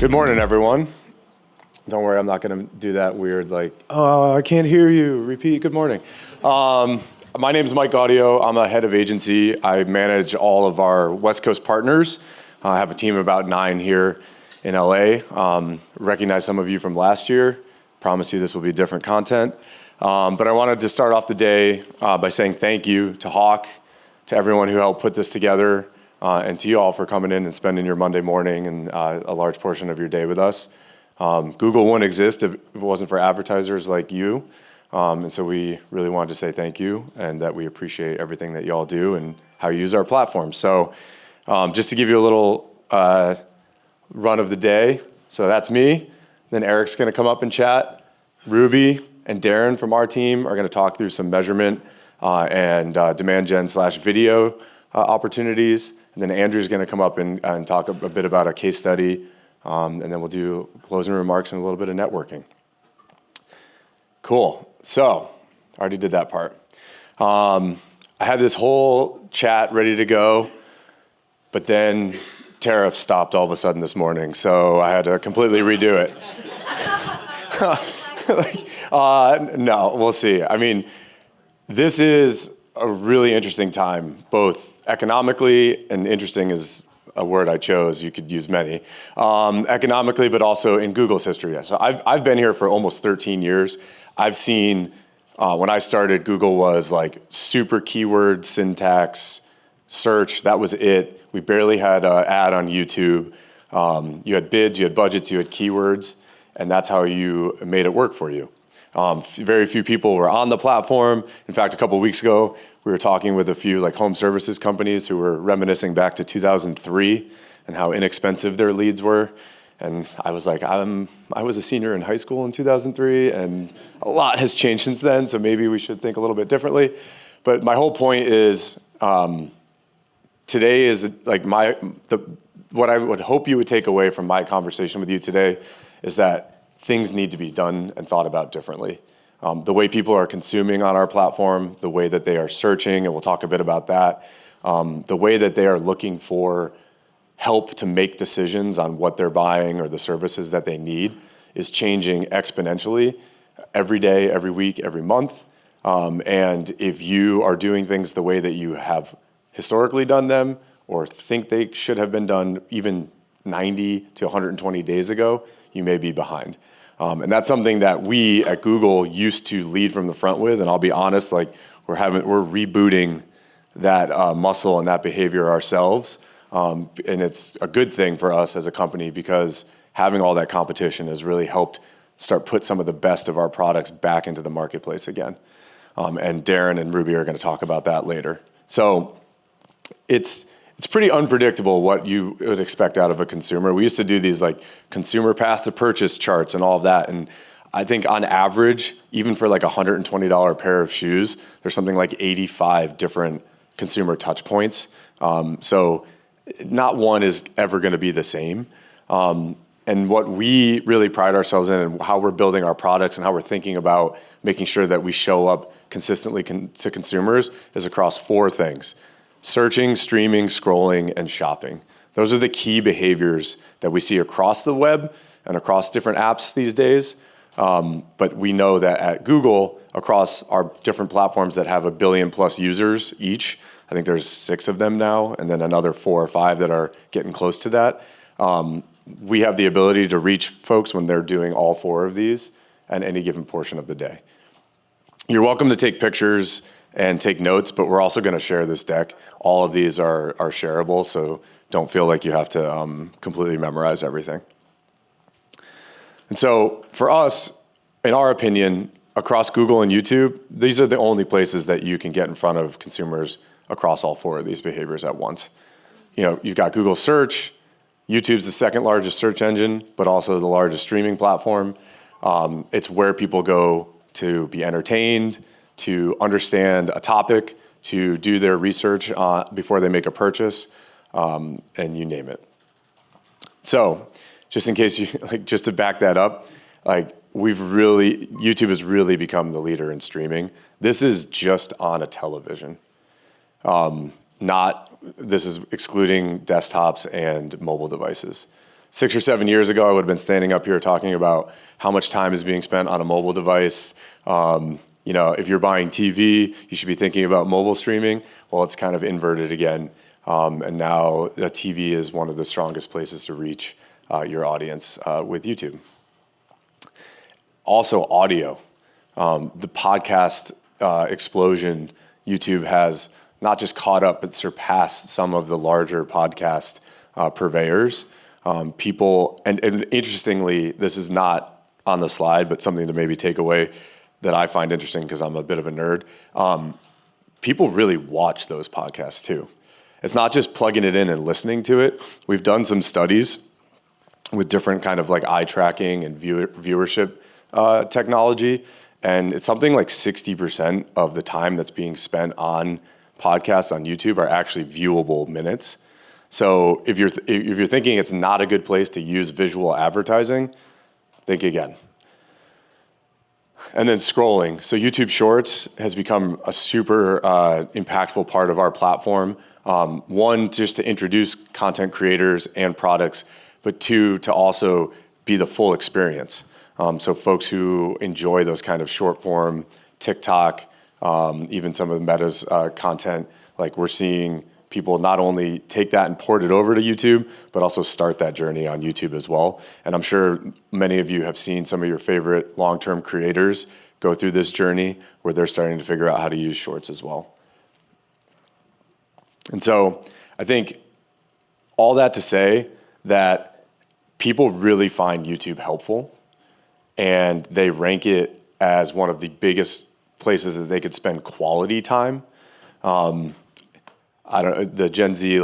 Good morning, everyone. Don't worry, I'm not going to do that weird, like, oh, I can't hear you. Repeat, good morning. My name is Mike Audio. I'm a head of agency. I manage all of our West Coast partners. I have a team of about 9 here in LA. Recognize some of you from last year. Promise you this will be different content. But I wanted to start off the day by saying thank you to Hawke, to everyone who helped put this together, and to you all for coming in and spending your Monday morning and a large portion of your day with us. Google wouldn't exist if it wasn't for advertisers like you. And so we really wanted to say thank you and that we appreciate everything that you all do and how you use our platform. So just to give you a little run of the day. So that's me. Then Eric's going to come up and chat. Ruby and Darren from our team are going to talk through some measurement and demand gen / video opportunities. And then Andrew's going to come up and talk a bit about a case study. And then we'll do closing remarks and a little bit of networking. Cool. So I already did that part. I had this whole chat ready to go, but then tariffs stopped all of a sudden this morning, so I had to completely redo it. No, we'll see. I mean, this is a really interesting time, both economically, and interesting is a word I chose, you could use many, economically, but also in Google's history. So I've been here for almost 13 years. I've seen, when I started, Google was like super keyword syntax, search, that was it. We barely had an ad on YouTube. You had bids, you had budgets, you had keywords, and that's how you made it work for you. Very few people were on the platform. In fact, a couple of weeks ago, we were talking with a few like home services companies who were reminiscing back to 2003 and how inexpensive their leads were. And I was like, I was a senior in high school in 2003, and a lot has changed since then, so maybe we should think a little bit differently. But my whole point is, today is like what I would hope you would take away from my conversation with you today is that things need to be done and thought about differently. The way people are consuming on our platform, the way that they are searching, and we'll talk a bit about that, the way that they are looking for help to make decisions on what they're buying or the services that they need is changing exponentially every day, every week, every month. And if you are doing things the way that you have historically done them or think they should have been done even 90 to 120 days ago, you may be behind. And that's something that we at Google used to lead from the front with. And I'll be honest, like we're rebooting that muscle and that behavior ourselves. And it's a good thing for us as a company because having all that competition has really helped put some of the best of our products back into the marketplace again. And Darren and Ruby are going to talk about that later. So it's pretty unpredictable what you would expect out of a consumer. We used to do these like consumer path to purchase charts and all of that. And I think on average, even for like $120 pair of shoes, there's something like 85 different consumer touch points. So not one is ever going to be the same. And what we really pride ourselves in and how we're building our products and how we're thinking about making sure that we show up consistently to consumers is across 4 things: searching, streaming, scrolling, and shopping. Those are the key behaviors that we see across the web and across different apps these days. But we know that at Google, across our different platforms that have 1 billion plus users each, I think there's 6 of them now, and then another 4 or 5 that are getting close to that. We have the ability to reach folks when they're doing all 4 of these at any given portion of the day. You're welcome to take pictures and take notes, but we're also going to share this deck. All of these are shareable, so don't feel like you have to completely memorize everything. And so for us, in our opinion, across Google and YouTube, these are the only places that you can get in front of consumers across all 4 of these behaviors at once. You know, you've got Google Search. YouTube's the 2nd largest search engine, but also the largest streaming platform. It's where people go to be entertained, to understand a topic, to do their research before they make a purchase, and you name it. So, just in case just to back that up, YouTube has really become the leader in streaming. This is just on a television. This is excluding desktops and mobile devices. 6 or 7 years ago, I would have been standing up here talking about how much time is being spent on a mobile device. If you're buying TV, you should be thinking about mobile streaming. Well, it's kind of inverted again. And now the TV is one of the strongest places to reach your audience with YouTube. Also, audio. The podcast explosion, YouTube has not just caught up, but surpassed some of the larger podcast purveyors. People, and interestingly, this is not on the slide, but something to maybe take away that I find interesting because I'm a bit of a nerd. People really watch those podcasts too. It's not just plugging it in and listening to it. We've done some studies with different kind of like eye tracking and viewership technology, and it's something like 60% of the time that's being spent on podcasts on YouTube are actually viewable minutes. So if you're thinking it's not a good place to use visual advertising, think again. And then scrolling. So YouTube Shorts has become a super impactful part of our platform. One, just to introduce content creators and products, but two, to also be the full experience. So folks who enjoy those kind of short form TikTok, even some of the Meta's content, like we're seeing people not only take that and port it over to YouTube, but also start that journey on YouTube as well. And I'm sure many of you have seen some of your favorite long-term creators go through this journey where they're starting to figure out how to use Shorts as well. And so I think all that to say that people really find YouTube helpful, and they rank it as one of the biggest places that they could spend quality time. The Gen Z,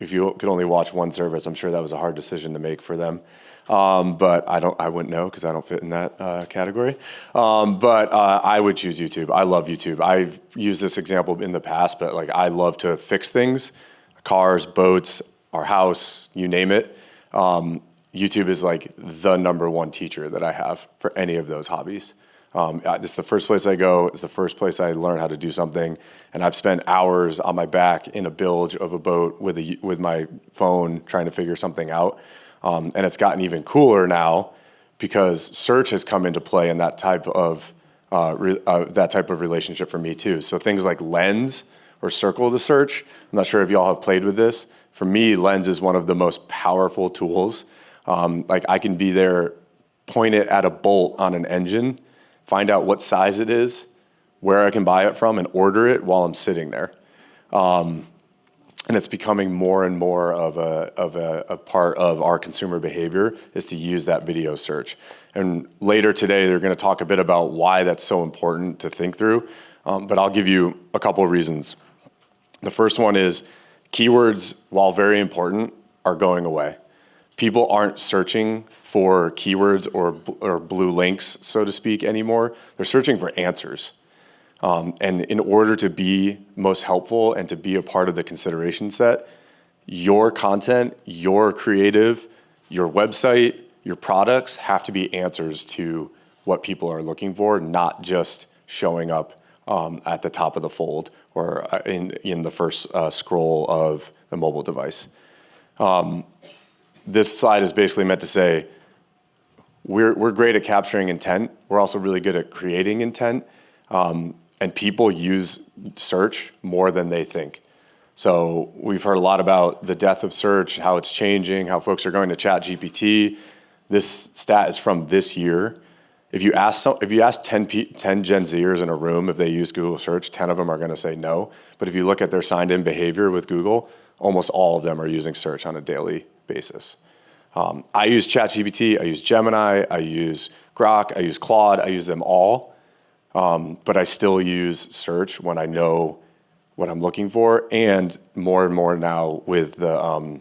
if you could only watch one service, I'm sure that was a hard decision to make for them. But I wouldn't know because I don't fit in that category. But I would choose YouTube. I love YouTube. I've used this example in the past, but I love to fix things, cars, boats, our house, you name it. YouTube is the number one teacher that I have for any of those hobbies. This is the first place I go. It's the first place I learn how to do something. And I've spent hours on my back in a bilge of a boat with my phone trying to figure something out. And it's gotten even cooler now because search has come into play in that type of relationship for me too. So things like Lens or Circle the Search. I'm not sure if y'all have played with this. For me, Lens is one of the most powerful tools. I can be there, point it at a bolt on an engine, find out what size it is, where I can buy it from, and order it while I'm sitting there. And it's becoming more and more of a part of our consumer behavior is to use that video search. And later today, they're going to talk a bit about why that's so important to think through. But I'll give you a couple of reasons. The first one is keywords, while very important, are going away. People aren't searching for keywords or blue links, so to speak, anymore. They're searching for answers. And in order to be most helpful and to be a part of the consideration set, your content, your creative, your website, your products have to be answers to what people are looking for, not just showing up at the top of the fold or in the first scroll of the mobile device. This slide is basically meant to say, we're great at capturing intent. We're also really good at creating intent. And people use search more than they think. So we've heard a lot about the death of search, how it's changing, how folks are going to ChatGPT. This stat is from this year. If you ask 10 Gen Zers in a room if they use Google search, 10 of them are going to say no. But if you look at their signed in behavior with Google, almost all of them are using search on a daily basis. I use ChatGPT, I use Gemini, I use Grok, I use Claude, I use them all. But I still use search when I know what I'm looking for. And more now with the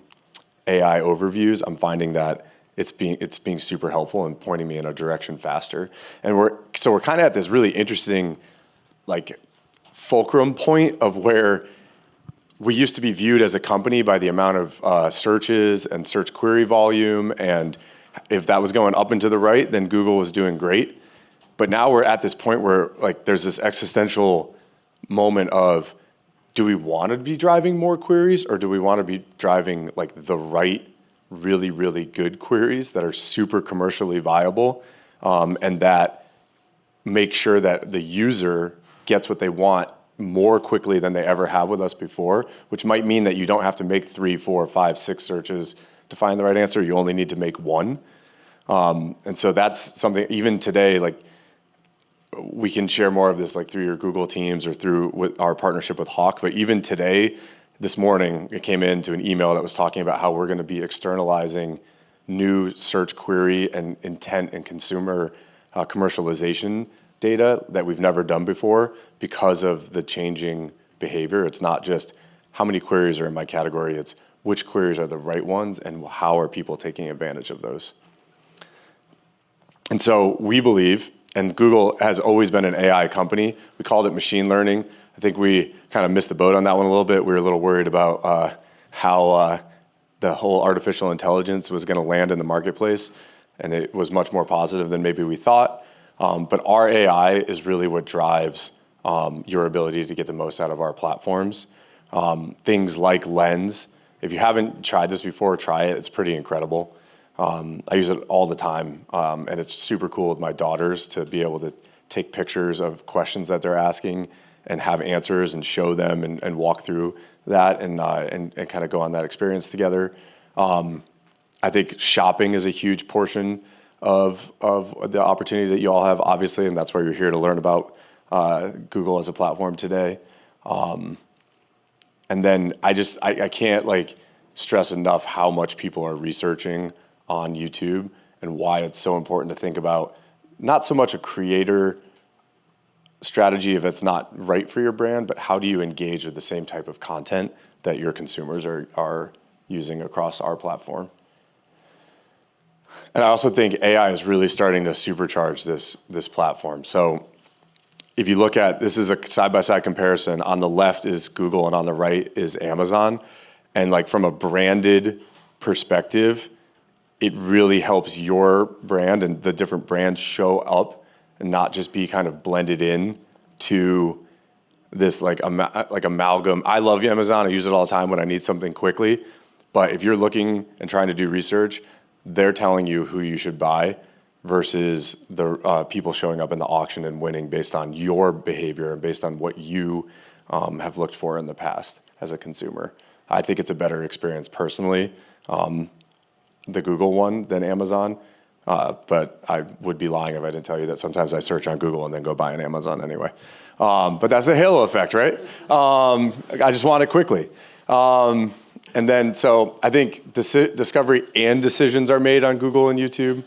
AI overviews, I'm finding that it's being super helpful and pointing me in a direction faster. And we're kind of at this really interesting fulcrum point of where we used to be viewed as a company by the amount of searches and search query volume. And if that was going up and to the right, then Google was doing great. But now we're at this point where there's this existential moment of, do we want to be driving more queries or do we want to be driving the right really, really good queries that are super commercially viable, and that make sure that the user gets what they want more quickly than they ever have with us before, which might mean that you don't have to make 3, 4, 5, 6 searches to find the right answer. You only need to make one. And so that's something, even today, like, we can share more of this like through your Google Teams or through with our partnership with Hawke. But even today, this morning, it came into an email that was talking about how we're going to be externalizing new search query and intent and consumer commercialization data that we've never done before because of the changing behavior. It's not just how many queries are in my category, it's which queries are the right ones and how are people taking advantage of those. And so we believe, and Google has always been an AI company. We called it machine learning. I think we kind of missed the boat on that one a little bit. We were a little worried about how the whole artificial intelligence was going to land in the marketplace, and it was much more positive than maybe we thought. But our AI is really what drives your ability to get the most out of our platforms. Things like Lens. If you haven't tried this before, try it. It's pretty incredible. I use it all the time, and it's super cool with my daughters to be able to take pictures of questions that they're asking and have answers and show them and walk through that and kind of go on that experience together. I think shopping is a huge portion of the opportunity that you all have, obviously, and that's why you're here to learn about Google as a platform today. And then I can't like stress enough how much people are researching on YouTube and why it's so important to think about not so much a creator strategy if it's not right for your brand, but how do you engage with the same type of content that your consumers are using across our platform. And I also think AI is really starting to supercharge this platform. So if you look at, this is a side-by-side comparison. On the left is Google and on the right is Amazon. And like from a branded perspective, it really helps your brand and the different brands show up and not just be kind of blended in to this like amalgam. I love Amazon. I use it all the time when I need something quickly. But if you're looking and trying to do research, they're telling you who you should buy versus the people showing up in the auction and winning based on your behavior and based on what you have looked for in the past as a consumer. I think it's a better experience personally, the Google one than Amazon. But I would be lying if I didn't tell you that sometimes I search on Google and then go buy an Amazon anyway. But that's the halo effect, right? I just want it quickly. And then, so I think discovery and decisions are made on Google and YouTube.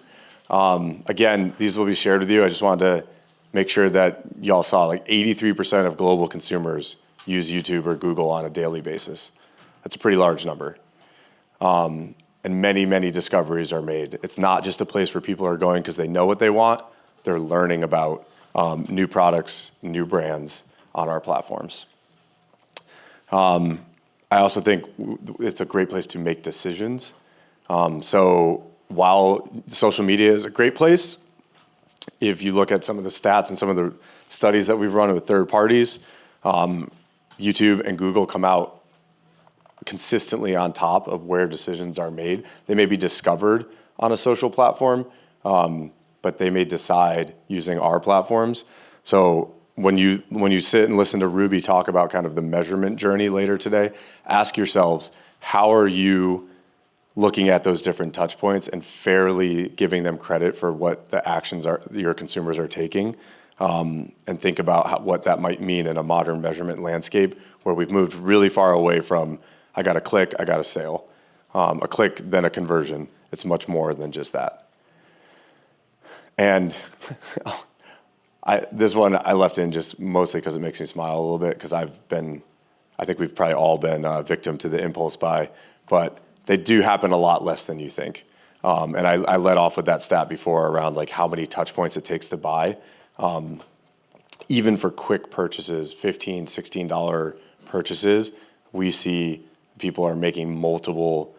Again, these will be shared with you. I just wanted to make sure that y'all saw like 83% of global consumers use YouTube or Google on a daily basis. That's a pretty large number. And many, many discoveries are made. It's not just a place where people are going because they know what they want. They're learning about new products, new brands on our platforms. I also think it's a great place to make decisions. So while social media is a great place, if you look at some of the stats and some of the studies that we've run with third parties, YouTube and Google come out consistently on top of where decisions are made. They may be discovered on a social platform, but they may decide using our platforms. So when you sit and listen to Ruby talk about kind of the measurement journey later today, ask yourselves, how are you looking at those different touch points and fairly giving them credit for what the actions are your consumers are taking, and think about what that might mean in a modern measurement landscape where we've moved really far away from I got a click, I got a sale. A click, then a conversion. It's much more than just that. And this one I left in just mostly because it makes me smile a little bit because I think we've probably all been a victim to the impulse buy, but they do happen a lot less than you think. And I led off with that stat before around like how many touch points it takes to buy. Even for quick purchases, $15, $16 purchases, we see people are making multiple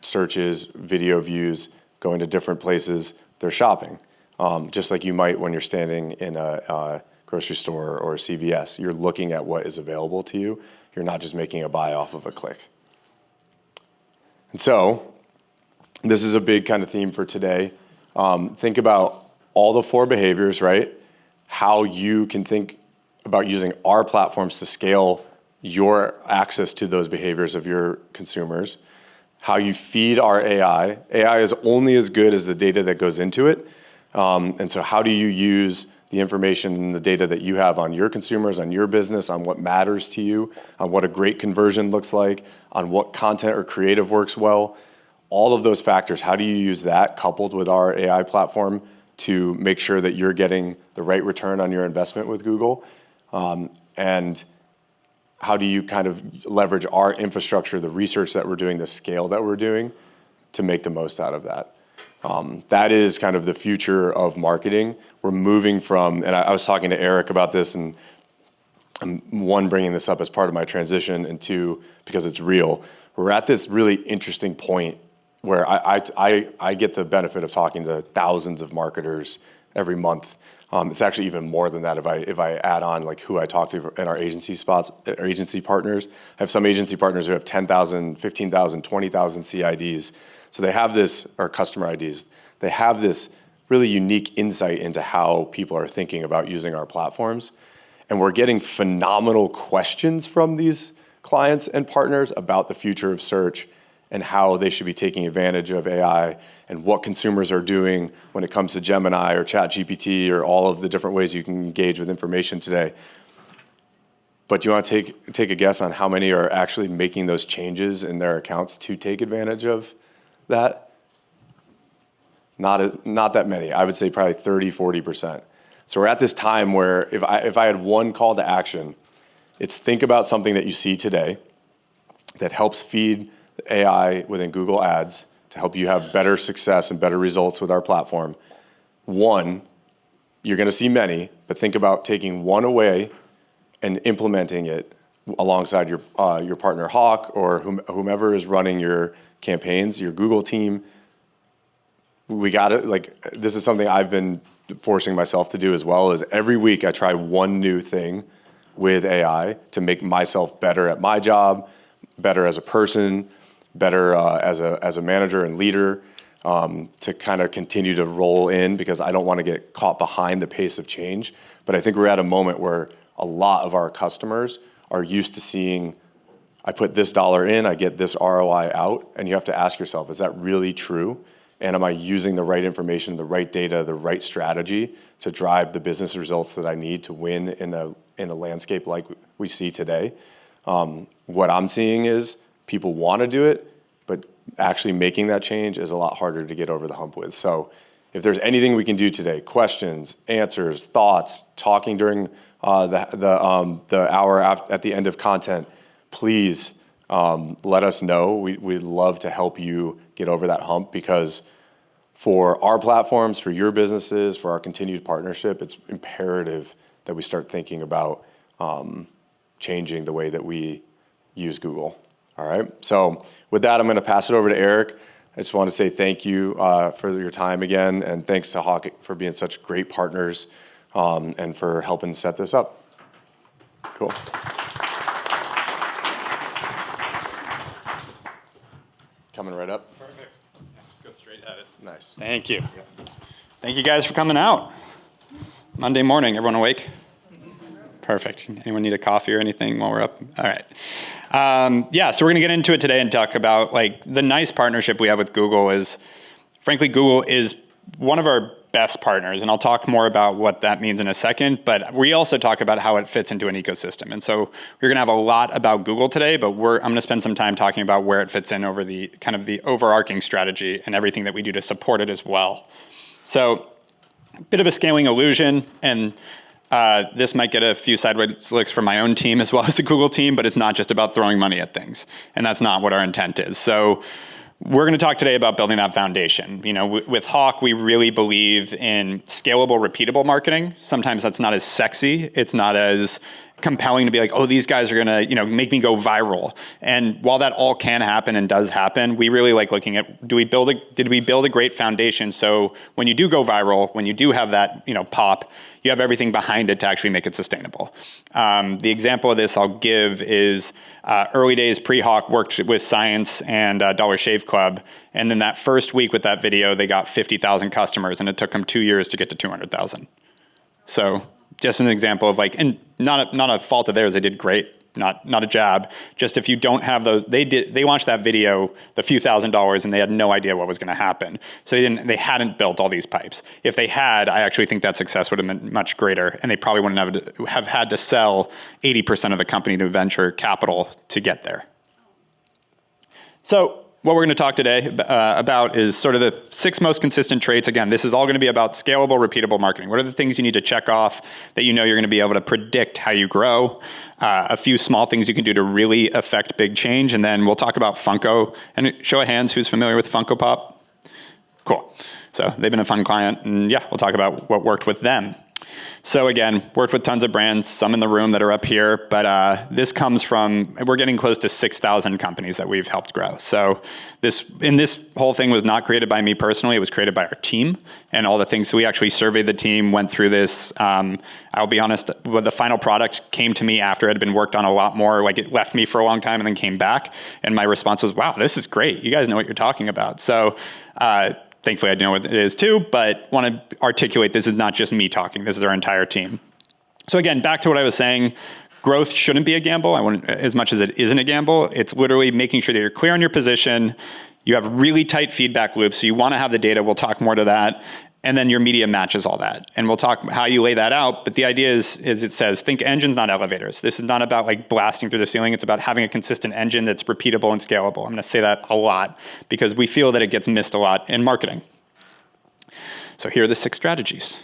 searches, video views, going to different places. They're shopping, just like you might when you're standing in a grocery store or a CVS. You're looking at what is available to you. You're not just making a buy off of a click. And so this is a big kind of theme for today. Think about all the 4 behaviors, right? How you can think about using our platforms to scale your access to those behaviors of your consumers. How you feed our AI. AI is only as good as the data that goes into it. And so how do you use the information and the data that you have on your consumers, on your business, on what matters to you, on what a great conversion looks like, on what content or creative works well? All of those factors, how do you use that coupled with our AI platform to make sure that you're getting the right return on your investment with Google? And how do you kind of leverage our infrastructure, the research that we're doing, the scale that we're doing to make the most out of that? That is kind of the future of marketing. We're moving from, and I was talking to Eric about this, and I'm one, bringing this up as part of my transition, and 2, because it's real. We're at this really interesting point where I get the benefit of talking to thousands of marketers every month. It's actually even more than that if I add on like who I talk to in our agency partners. I have some agency partners who have 10,000, 15,000, 20,000 CIDs. So they have this, or customer IDs, they have this really unique insight into how people are thinking about using our platforms. And we're getting phenomenal questions from these clients and partners about the future of search and how they should be taking advantage of AI and what consumers are doing when it comes to Gemini or ChatGPT or all of the different ways you can engage with information today. But do you want to take a guess on how many are actually making those changes in their accounts to take advantage of that? Not that many. I would say probably 30, 40%. So we're at this time where if I had one call to action, it's think about something that you see today that helps feed AI within Google Ads to help you have better success and better results with our platform. One, you're going to see many, but think about taking one away and implementing it alongside your partner Hawke or whomever is running your campaigns, your Google team. We got it. Like, this is something I've been forcing myself to do as well. Is every week I try one new thing with AI to make myself better at my job, better as a person, better as a manager and leader, to kind of continue to roll in, because I don't want to get caught behind the pace of change. But I think we're at a moment where a lot of our customers are used to seeing, I put this dollar in, I get this ROI out, and you have to ask yourself, is that really true? And am I using the right information, the right data, the right strategy to drive the business results that I need to win in a landscape like we see today? What I'm seeing is people want to do it, but actually making that change is a lot harder to get over the hump with. So if there's anything we can do today, questions, answers, thoughts, talking during the hour at the end of content, please let us know. We'd love to help you get over that hump, because for our platforms, for your businesses, for our continued partnership, it's imperative that we start thinking about changing the way that we use Google. All right. So with that, I'm going to pass it over to Eric. I just want to say thank you for your time again, and thanks to Hawke for being such great partners and for helping set this up. Cool. Coming right up. Perfect. Yeah, just go straight at it. Nice. Thank you. Yeah. Thank you guys for coming out. Monday morning, everyone awake? Perfect. Anyone need a coffee or anything while we're up? All right. So we're going to get into it today and talk about, like, the nice partnership we have with Google is, frankly, Google is one of our best partners, and I'll talk more about what that means in a second, but we also talk about how it fits into an ecosystem. And so we're going to have a lot about Google today, but I'm going to spend some time talking about where it fits in over the kind of the overarching strategy and everything that we do to support it as well. So a bit of a scaling illusion, and this might get a few sideways looks from my own team as well as the Google team, but it's not just about throwing money at things. And that's not what our intent is. So we're going to talk today about building that foundation. You know, with Hawke, we really believe in scalable, repeatable marketing. Sometimes that's not as sexy. It's not as compelling to be like, oh, these guys are gonna, make me go viral. And while that all can happen and does happen, we really like looking at, did we build a great foundation? So when you do go viral, when you do have that, pop, you have everything behind it to actually make it sustainable. The example of this I'll give is early days pre-Hawke, worked with Science and Dollar Shave Club. And then that first week with that video, they got 50,000 customers, and it took them 2 years to get to 200,000. So just an example of and not a fault of theirs, they did great. Not a jab. Just if you don't have those, they launched that video, the few $1,000s, and they had no idea what was going to happen. So they hadn't built all these pipes. If they had, I actually think that success would have been much greater, and they probably wouldn't have had to sell 80% of the company to venture capital to get there. So what we're going to talk today about is sort of the 6 most consistent traits. Again, this is all going to be about scalable, repeatable marketing. What are the things you need to check off that you're going to be able to predict how you grow? A few small things you can do to really affect big change. And then we'll talk about Funko. And show of hands, who's familiar with Funko Pop? Cool. So they've been a fun client. And yeah, we'll talk about what worked with them. So again, worked with tons of brands, some in the room that are up here, but this comes from, we're getting close to 6,000 companies that we've helped grow. So this whole thing was not created by me personally, it was created by our team and all the things. So we actually surveyed the team, went through this. I'll be honest, the final product came to me after it had been worked on a lot more, it left me for a long time and then came back. And my response was, wow, this is great. You guys know what you're talking about. So, thankfully, I know what it is too, but want to articulate this is not just me talking. This is our entire team. So again, back to what I was saying, growth shouldn't be a gamble. As much as it isn't a gamble, it's literally making sure that you're clear on your position. You have really tight feedback loops, so you want to have the data. We'll talk more to that. And then your media matches all that. And we'll talk how you lay that out. But the idea is it says, think engines, not elevators. This is not about blasting through the ceiling. It's about having a consistent engine that's repeatable and scalable. I'm going to say that a lot because we feel that it gets missed a lot in marketing. So here are the 6 strategies.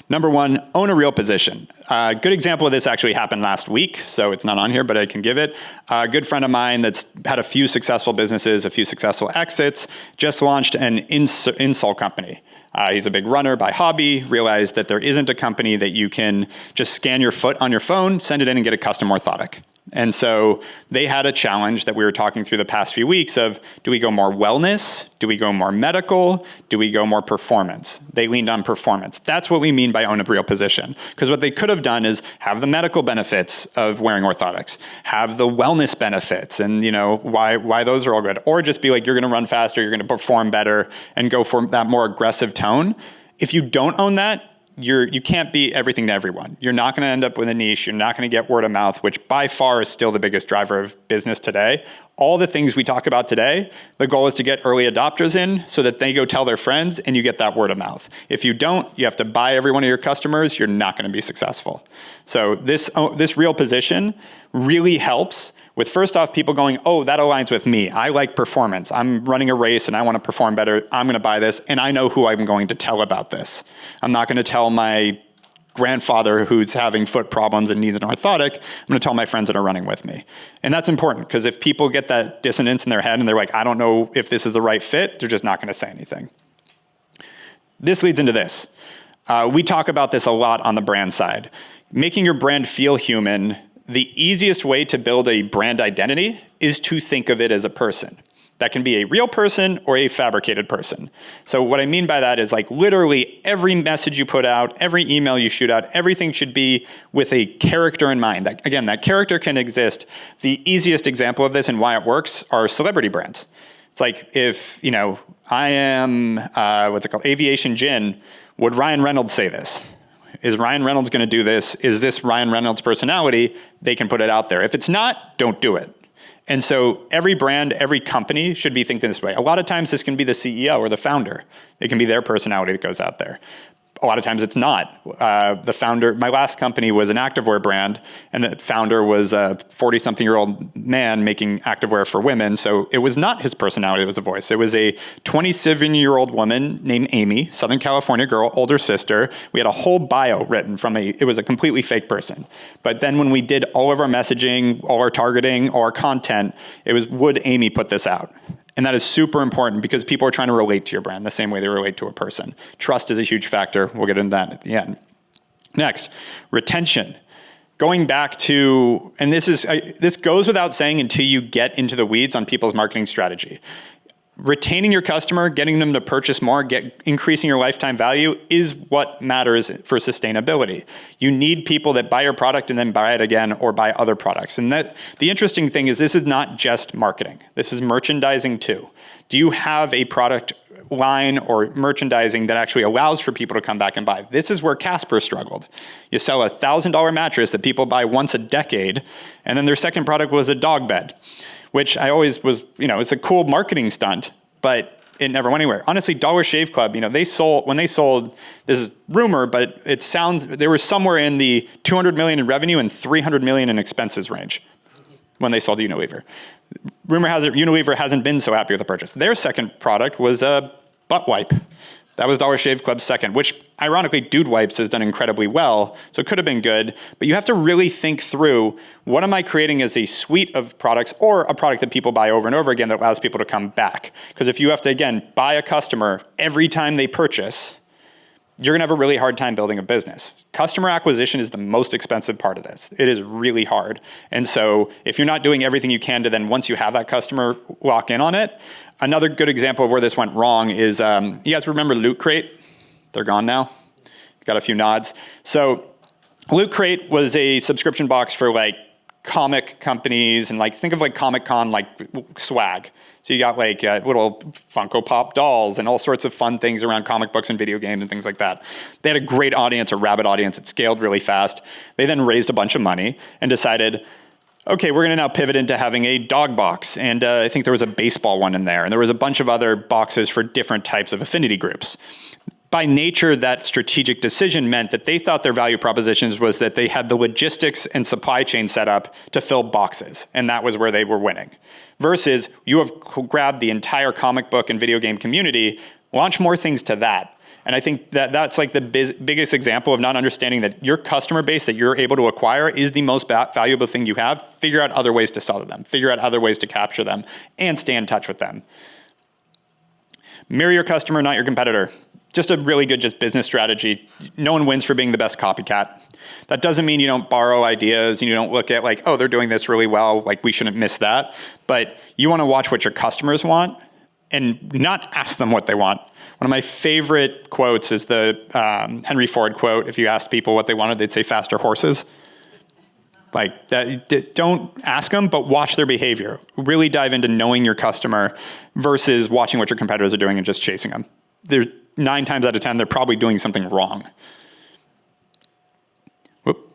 Number 1, own a real position. A good example of this actually happened last week, so it's not on here, but I can give it. A good friend of mine that's had a few successful businesses, a few successful exits, just launched an insole company. He's a big runner by hobby, realized that there isn't a company that you can just scan your foot on your phone, send it in and get a custom orthotic. And so they had a challenge that we were talking through the past few weeks of, do we go more wellness? Do we go more medical? Do we go more performance? They leaned on performance. That's what we mean by own a real position. Because what they could have done is have the medical benefits of wearing orthotics, have the wellness benefits and why those are all good. Or just be you're going to run faster, you're going to perform better and go for that more aggressive tone. If you don't own that, you can't be everything to everyone. You're not going to end up with a niche. You're not going to get word of mouth, which by far is still the biggest driver of business today. All the things we talk about today, the goal is to get early adopters in so that they go tell their friends and you get that word of mouth. If you don't, you have to buy every one of your customers. You're not going to be successful. So this real position really helps with, first off, people going, oh, that aligns with me. I like performance. I'm running a race and I want to perform better. I'm going to buy this and I know who I'm going to tell about this. I'm not going to tell my grandfather who's having foot problems and needs an orthotic. I'm going to tell my friends that are running with me. And that's important because if people get that dissonance in their head and they're like, I don't know if this is the right fit, they're just not going to say anything. This leads into this. We talk about this a lot on the brand side. Making your brand feel human. The easiest way to build a brand identity is to think of it as a person. That can be a real person or a fabricated person. So what I mean by that is literally every message you put out, every email you shoot out, everything should be with a character in mind. That character can exist. The easiest example of this and why it works are celebrity brands. It's if, I am, Aviation Gin, would Ryan Reynolds say this? Is Ryan Reynolds going to do this? Is this Ryan Reynolds' personality? They can put it out there. If it's not, don't do it. And so every brand, every company should be thinking this way. A lot of times this can be the CEO or the founder. It can be their personality that goes out there. A lot of times it's not. The founder, my last company was an activewear brand, and the founder was a 40-something-year-old man making activewear for women, so it was not his personality that was a voice. It was a 27-year-old woman named Amy, Southern California girl, older sister. We had a whole bio written it was a completely fake person. But then when we did all of our messaging, all our targeting, all our content, it was, would Amy put this out? And that is super important because people are trying to relate to your brand the same way they relate to a person. Trust is a huge factor. We'll get into that at the end. Next, retention. going back to, and this goes without saying until you get into the weeds on people's marketing strategy. Retaining your customer, getting them to purchase more, increasing your lifetime value is what matters for sustainability. You need people that buy your product and then buy it again or buy other products. And the interesting thing is this is not just marketing. This is merchandising too. Do you have a product line or merchandising that actually allows for people to come back and buy? This is where Casper struggled. You sell a $1,000 mattress that people buy once a decade, and then their second product was a dog bed, which I always was, it's a cool marketing stunt, but it never went anywhere. Honestly, Dollar Shave Club, when they sold, this is rumor, but it sounds, they were somewhere in the 200 million in revenue and 300 million in expenses range when they sold Unilever. Rumor has it Unilever hasn't been so happy with the purchase. Their second product was a butt wipe. That was Dollar Shave Club's second, which ironically Dude Wipes has done incredibly well, so it could have been good, but you have to really think through, what am I creating as a suite of products or a product that people buy over and over again that allows people to come back? Because if you have to, again, buy a customer every time they purchase, you're gonna have a really hard time building a business. Customer acquisition is the most expensive part of this. It is really hard. And so if you're not doing everything you can to then, once you have that customer, lock in on it. Another good example of where this went wrong is, you guys remember Loot Crate? They're gone now. Got a few nods. So Loot Crate was a subscription box for like comic companies and like, think of like Comic-Con, like swag. So you got like little Funko Pop dolls and all sorts of fun things around comic books and video games and things like that. They had a great audience, a rabid audience. It scaled really fast. They then raised a bunch of money and decided, okay, we're going to now pivot into having a dog box. And I think there was a baseball one in there. And there was a bunch of other boxes for different types of affinity groups. By nature, that strategic decision meant that they thought their value propositions was that they had the logistics and supply chain set up to fill boxes. And that was where they were winning. Versus you have grabbed the entire comic book and video game community, launch more things to that. And I think that that's like the biggest example of not understanding that your customer base that you're able to acquire is the most valuable thing you have. Figure out other ways to sell to them. Figure out other ways to capture them and stay in touch with them. Mirror your customer, not your competitor. Just a really good business strategy. No one wins for being the best copycat. That doesn't mean you don't borrow ideas and you don't look at like, oh, they're doing this really well, like we shouldn't miss that. But you want to watch what your customers want and not ask them what they want. One of my favorite quotes is the Henry Ford quote. If you asked people what they wanted, they'd say faster horses. Like that, don't ask them, but watch their behavior. Really dive into knowing your customer versus watching what your competitors are doing and just chasing them. They're 9 times out of 10, they're probably doing something wrong. Whoop.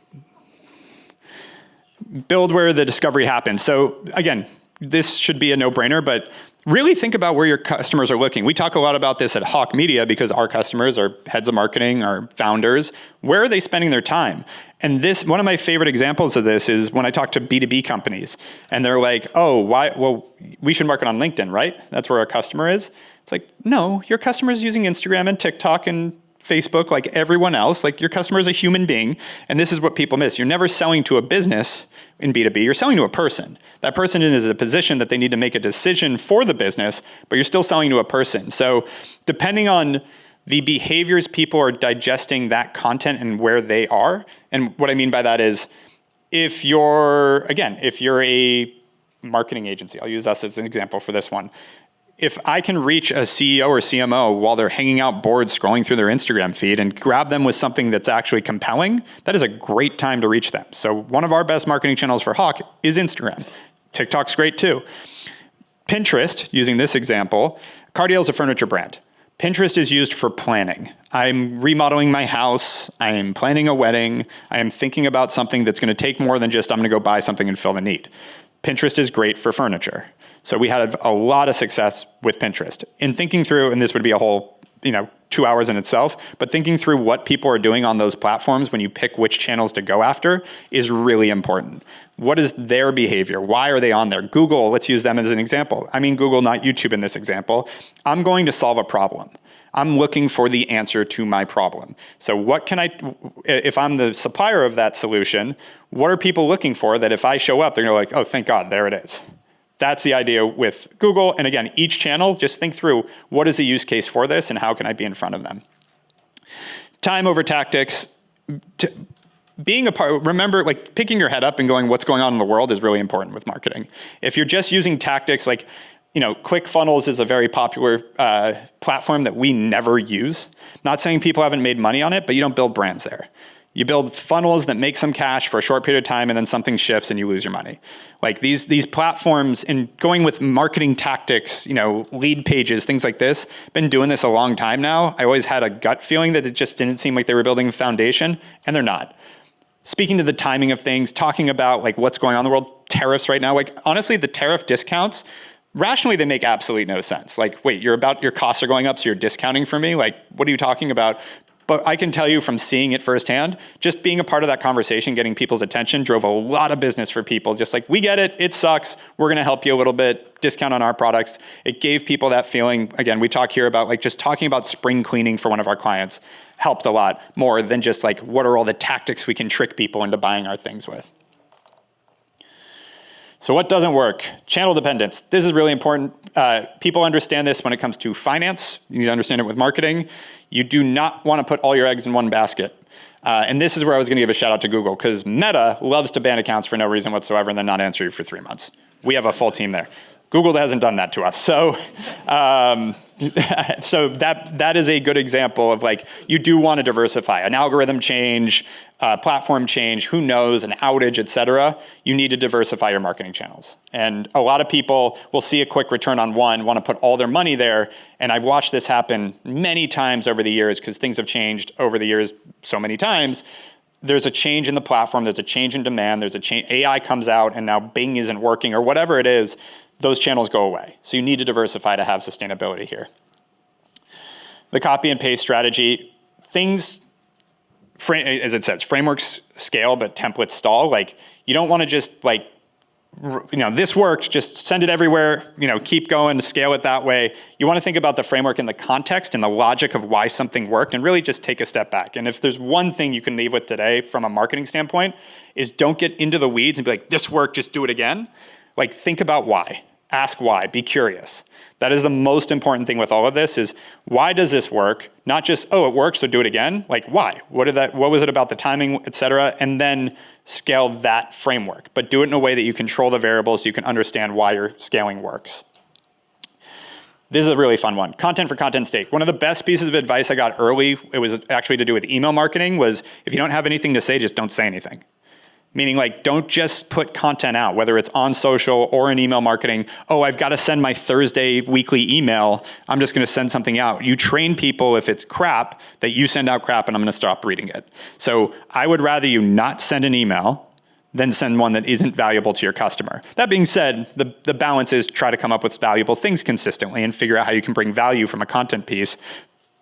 Build where the discovery happens. So again, this should be a no-brainer, but really think about where your customers are looking. We talk a lot about this at Hawke Media because our customers are heads of marketing, our founders. Where are they spending their time? And this, one of my favorite examples of this is when I talk to B2B companies and they're like, oh, why? Well, we should market on LinkedIn, right? That's where our customer is. It's like, no, your customer is using Instagram and TikTok and Facebook like everyone else. Like your customer is a human being. And this is what people miss. You're never selling to a business in B2B. You're selling to a person. That person is in a position that they need to make a decision for the business, but you're still selling to a person. So depending on the behaviors people are digesting that content and where they are, and what I mean by that is if you're a marketing agency, I'll use us as an example for this one. If I can reach a CEO or CMO while they're hanging out bored scrolling through their Instagram feed and grab them with something that's actually compelling, that is a great time to reach them. So one of our best marketing channels for Hawke is Instagram. TikTok's great too. Pinterest, using this example, Cardiel is a furniture brand. Pinterest is used for planning. I'm remodeling my house. I am planning a wedding. I am thinking about something that's going to take more than just I'm going to go buy something and fill the need. Pinterest is great for furniture. So we had a lot of success with Pinterest in thinking through, and this would be a whole, 2 hours in itself, but thinking through what people are doing on those platforms when you pick which channels to go after is really important. What is their behavior? Why are they on there? Google, let's use them as an example. I mean Google, not YouTube in this example. I'm going to solve a problem. I'm looking for the answer to my problem. So what can if I'm the supplier of that solution, what are people looking for that if I show up, they're gonna be like, oh, thank God, there it is. That's the idea with Google. And again, each channel, just think through what is the use case for this and how can I be in front of them. Time over tactics. being a part, remember, like picking your head up and going, what's going on in the world is really important with marketing. If you're just using tactics like, ClickFunnels is a very popular platform that we never use. Not saying people haven't made money on it, but you don't build brands there. You build funnels that make some cash for a short period of time, and then something shifts and you lose your money. Like these platforms, and going with marketing tactics, lead pages, things like this, been doing this a long time now. I always had a gut feeling that it just didn't seem like they were building a foundation, and they're not. Speaking to the timing of things, talking about like what's going on in the world, tariffs right now, like honestly, the tariff discounts, rationally, they make absolutely no sense. Like, wait, your costs are going up, so you're discounting for me? Like, what are you talking about? But I can tell you from seeing it firsthand, just being a part of that conversation, getting people's attention, drove a lot of business for people. Just like, we get it, it sucks, we're gonna help you a little bit, discount on our products. It gave people that feeling. Again, we talk here about like just talking about spring cleaning for one of our clients helped a lot more than just like, what are all the tactics we can trick people into buying our things with? So what doesn't work? Channel dependence. This is really important. People understand this when it comes to finance. You need to understand it with marketing. You do not want to put all your eggs in one basket. And this is where I was going to give a shout out to Google, because Meta loves to ban accounts for no reason whatsoever and then not answer you for 3 months. We have a full team there. Google hasn't done that to us. So, so that is a good example of like, you do want to diversify. An algorithm change, platform change, who knows, an outage, et cetera. You need to diversify your marketing channels. And a lot of people will see a quick return on one, want to put all their money there. And I've watched this happen many times over the years, because things have changed over the years so many times. There's a change in the platform, there's a change in demand, there's a change, AI comes out and now Bing isn't working or whatever it is. Those channels go away. So you need to diversify to have sustainability here. The copy and paste strategy, things, as it says, frameworks scale, but templates stall. Like, you don't want to just like, this worked, just send it everywhere, keep going, scale it that way. You want to think about the framework in the context and the logic of why something worked, and really just take a step back. And if there's one thing you can leave with today from a marketing standpoint, is don't get into the weeds and be like, this worked, just do it again. Like, think about why. Ask why. Be curious. That is the most important thing with all of this, is why does this work? Not just, oh, it works, so do it again. Like, why? What was it about the timing, et cetera? And then scale that framework. But do it in a way that you control the variables so you can understand why your scaling works. This is a really fun one. Content for content's sake. One of the best pieces of advice I got early, it was actually to do with email marketing, was if you don't have anything to say, just don't say anything. Meaning, like, don't just put content out, whether it's on social or in email marketing. Oh, I've got to send my Thursday weekly email. I'm just going to send something out. You train people, if it's crap, that you send out crap and I'm going to stop reading it. So I would rather you not send an email than send one that isn't valuable to your customer. That being said, the balance is try to come up with valuable things consistently and figure out how you can bring value from a content piece.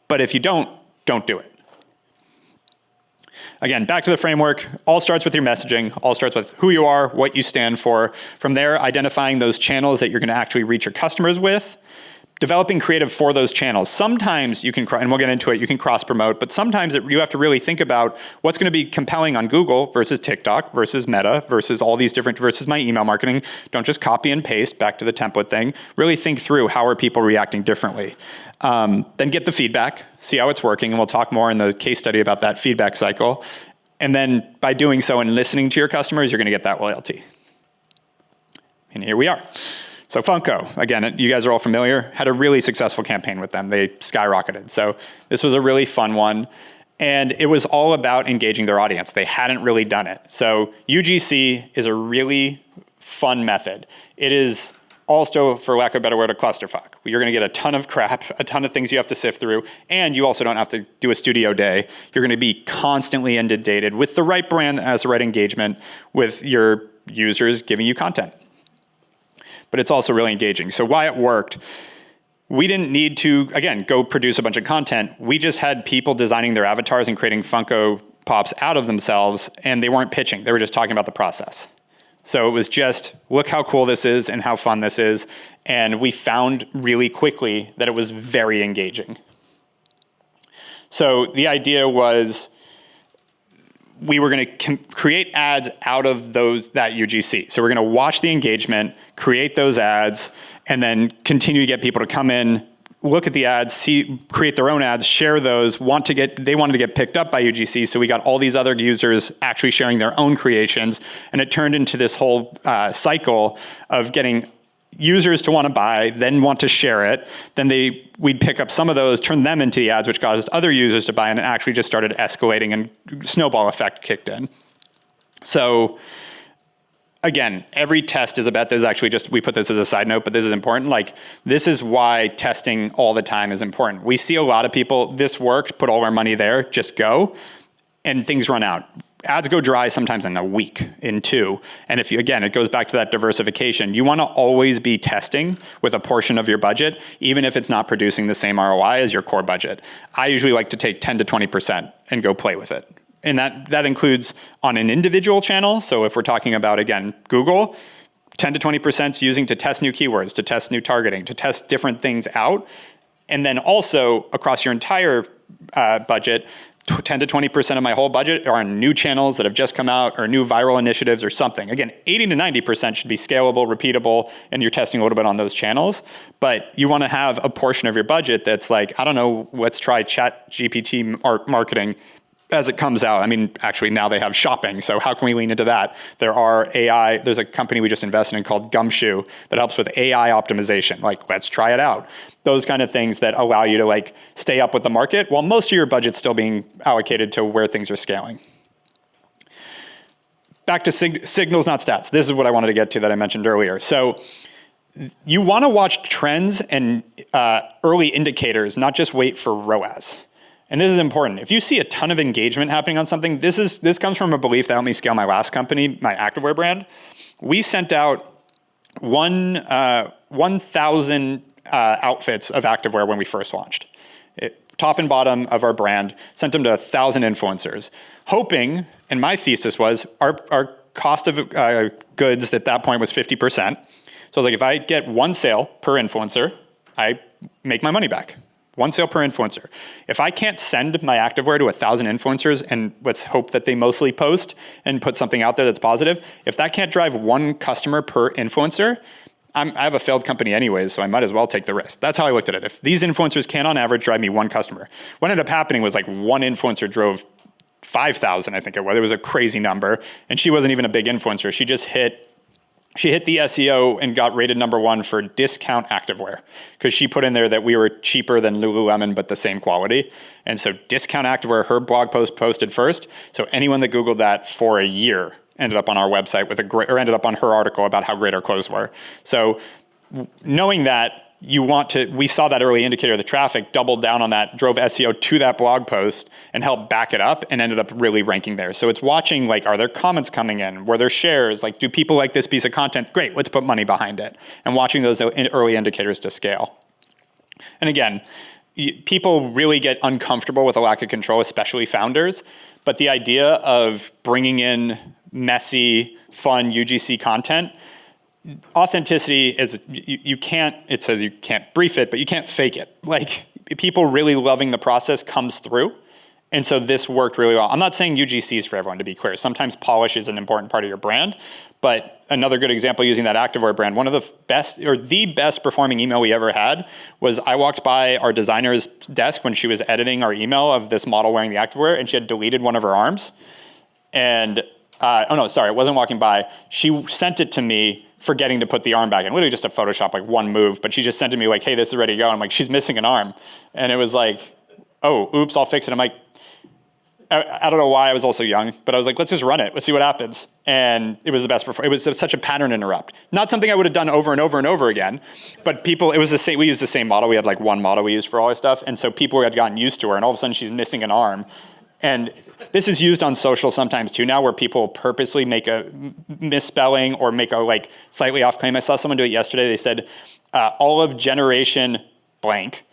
But if you don't do it. Again, back to the framework, all starts with your messaging, all starts with who you are, what you stand for. From there, identifying those channels that you're going to actually reach your customers with, developing creative for those channels. Sometimes you can, and we'll get into it, you can cross-promote, but sometimes you have to really think about what's going to be compelling on Google versus TikTok versus Meta versus all these different, versus my email marketing. Don't just copy and paste back to the template thing. Really think through, how are people reacting differently. Then get the feedback, see how it's working, and we'll talk more in the case study about that feedback cycle. And then by doing so and listening to your customers, you're going to get that loyalty. And here we are. So Funko, again, you guys are all familiar, had a really successful campaign with them. They skyrocketed. So this was a really fun one. And it was all about engaging their audience. They hadn't really done it. So UGC is a really fun method. It is also, for lack of a better word, a clusterfuck. You're going to get a ton of crap, a ton of things you have to sift through, and you also don't have to do a studio day. You're going to be constantly inundated with the right brand that has the right engagement with your users giving you content. But it's also really engaging. So why it worked, we didn't need to, again, go produce a bunch of content. We just had people designing their avatars and creating Funko Pops out of themselves, and they weren't pitching. They were just talking about the process. So it was just, look how cool this is and how fun this is. And we found really quickly that it was very engaging. So the idea was we were going to create ads out of that UGC. So we're going to watch the engagement, create those ads, and then continue to get people to come in, look at the ads, create their own ads, share those, they wanted to get picked up by UGC, so we got all these other users actually sharing their own creations, and it turned into this whole cycle of getting users to want to buy, then want to share it, then we'd pick up some of those, turn them into the ads, which caused other users to buy, and it actually just started escalating and snowball effect kicked in. So again, every test is about, this actually just, we put this as a side note, but this is important. Like, this is why testing all the time is important. We see a lot of people, this worked, put all our money there, just go, and things run out. Ads go dry sometimes in a week, in 2. And if you, again, it goes back to that diversification. You want to always be testing with a portion of your budget, even if it's not producing the same ROI as your core budget. I usually like to take 10 to 20% and go play with it. And that includes on an individual channel. So if we're talking about, again, Google, 10 to 20% is using to test new keywords, to test new targeting, to test different things out. And then also across your entire budget, 10 to 20% of my whole budget are on new channels that have just come out or new viral initiatives or something. Again, 80 to 90% should be scalable, repeatable, and you're testing a little bit on those channels. But you want to have a portion of your budget that's like, I don't know, let's try Chat GPT marketing as it comes out. I mean, actually now they have shopping, so how can we lean into that? There's a company we just invested in called Gumshoe that helps with AI optimization. Like, let's try it out. Those kind of things that allow you to like stay up with the market while most of your budget's still being allocated to where things are scaling. Back to signals, not stats. This is what I wanted to get to that I mentioned earlier. So you want to watch trends and early indicators, not just wait for ROAS. And this is important. If you see a ton of engagement happening on something, this comes from a belief that helped me scale my last company, my activewear brand. We sent out 1,000 outfits of activewear when we first launched. Top and bottom of our brand, sent them to 1,000 influencers, hoping, and my thesis was, our cost of goods at that point was 50%. So I was like, if I get one sale per influencer, I make my money back. One sale per influencer. If I can't send my activewear to 1,000 influencers, and let's hope that they mostly post and put something out there that's positive, if that can't drive one customer per influencer, I have a failed company anyways, so I might as well take the risk. That's how I looked at it. If these influencers can on average drive me one customer. What ended up happening was like one influencer drove 5,000, I think it was. It was a crazy number. And she wasn't even a big influencer. She hit the SEO and got rated #1 for discount activewear because she put in there that we were cheaper than Lululemon, but the same quality. And so discount activewear, her blog post posted first. So anyone that Googled that for a year ended up on our website or ended up on her article about how great our clothes were. So knowing that, we saw that early indicator, the traffic, doubled down on that, drove SEO to that blog post and helped back it up and ended up really ranking there. So it's watching, like, are there comments coming in? Were there shares? Like, do people like this piece of content? Great, let's put money behind it. And watching those early indicators to scale. And again, people really get uncomfortable with a lack of control, especially founders. But the idea of bringing in messy, fun UGC content, authenticity is, you can't, it says you can't brief it, but you can't fake it. Like, people really loving the process comes through. And so this worked really well. I'm not saying UGC is for everyone, to be clear. Sometimes polish is an important part of your brand. But another good example using that activewear brand, one of the best, or the best performing email we ever had was I walked by our designer's desk when she was editing our email of this model wearing the activewear, and she had deleted one of her arms. And, it wasn't walking by. She sent it to me forgetting to put the arm back in. Literally just a Photoshop, like one move, but she just sent it to me like, hey, this is ready to go. And I'm like, she's missing an arm. And it was like, oh, oops, I'll fix it. I'm like, I don't know why, I was also young, but I was like, let's just run it. Let's see what happens. And it was the best performance. It was such a pattern interrupt. Not something I would have done over and over and over again, but it was the same, we used the same model. We had like one model we used for all our stuff. And so people had gotten used to her, and all of a sudden she's missing an arm. And this is used on social sometimes too now, where people purposely make a misspelling or make a like slightly off claim. I saw someone do it yesterday. They said, all of generation blank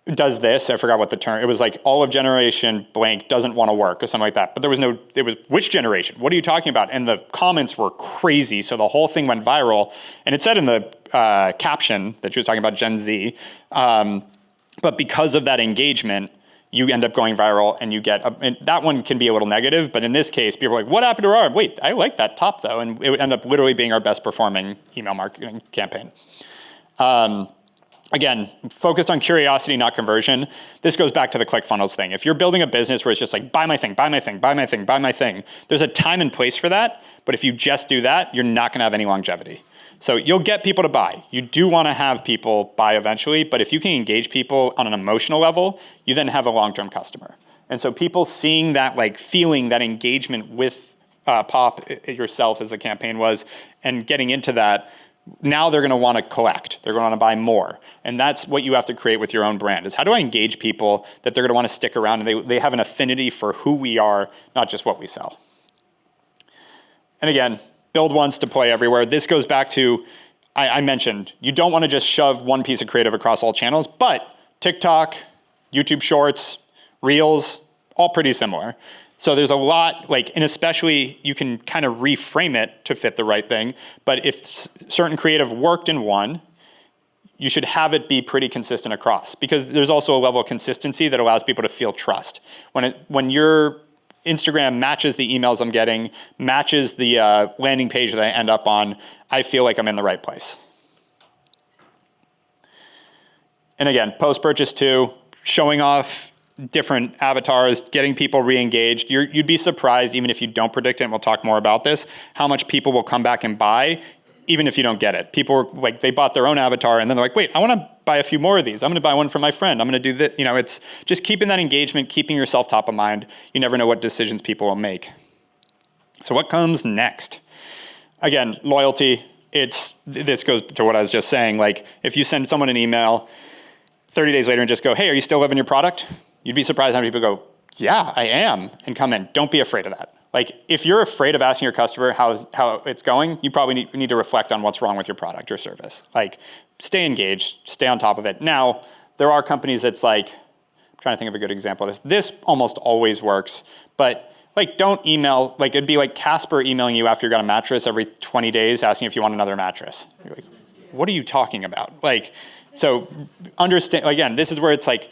does this. I forgot what the term, it was like all of generation blank doesn't want to work or something like that. But it was which generation? What are you talking about? And the comments were crazy. So the whole thing went viral. And it said in the caption that she was talking about Gen Z. But because of that engagement, you end up going viral, and you get, and that one can be a little negative, but in this case, people are like, what happened to our arm? Wait, I like that top though. And it would end up literally being our best performing email marketing campaign. Again, focused on curiosity, not conversion. This goes back to the ClickFunnels thing. If you're building a business where it's just like, buy my thing, buy my thing, buy my thing, buy my thing, there's a time and place for that. But if you just do that, you're not gonna have any longevity. So you'll get people to buy. You do wanna have people buy eventually, but if you can engage people on an emotional level, you then have a long-term customer. And so people seeing that, like feeling that engagement with Pop yourself as the campaign was, and getting into that, now they're going to want to collect. They're going to want to buy more. And that's what you have to create with your own brand, is how do I engage people that they're going to want to stick around and they have an affinity for who we are, not just what we sell. And again, build once to play everywhere. This goes back to, I mentioned, you don't want to just shove one piece of creative across all channels, but TikTok, YouTube Shorts, Reels, all pretty similar. So there's a lot, like, and especially you can kind of reframe it to fit the right thing. But if certain creative worked in one, you should have it be pretty consistent across, because there's also a level of consistency that allows people to feel trust. When your Instagram matches the emails I'm getting, matches the landing page that I end up on, I feel like I'm in the right place. And again, post-purchase too, showing off different avatars, getting people re-engaged. You'd be surprised, even if you don't predict it, and we'll talk more about this, how much people will come back and buy, even if you don't get it. People are like, they bought their own avatar, and then they're like, wait, I want to buy a few more of these. I'm going to buy one for my friend. I'm going to do this. You know, it's just keeping that engagement, keeping yourself top of mind. You never know what decisions people will make. So what comes next? Again, loyalty. This goes to what I was just saying. Like, if you send someone an email 30 days later and just go, hey, are you still loving your product? You'd be surprised how many people go, yeah, I am, and come in. Don't be afraid of that. Like, if you're afraid of asking your customer how it's going, you probably need to reflect on what's wrong with your product or service. Like, stay engaged, stay on top of it. Now, there are companies that's like, I'm trying to think of a good example of this. This almost always works, but like, don't email, like, it'd be like Casper emailing you after you got a mattress every 20 days asking if you want another mattress. You're like, what are you talking about? Like, so understand, again, this is where it's like,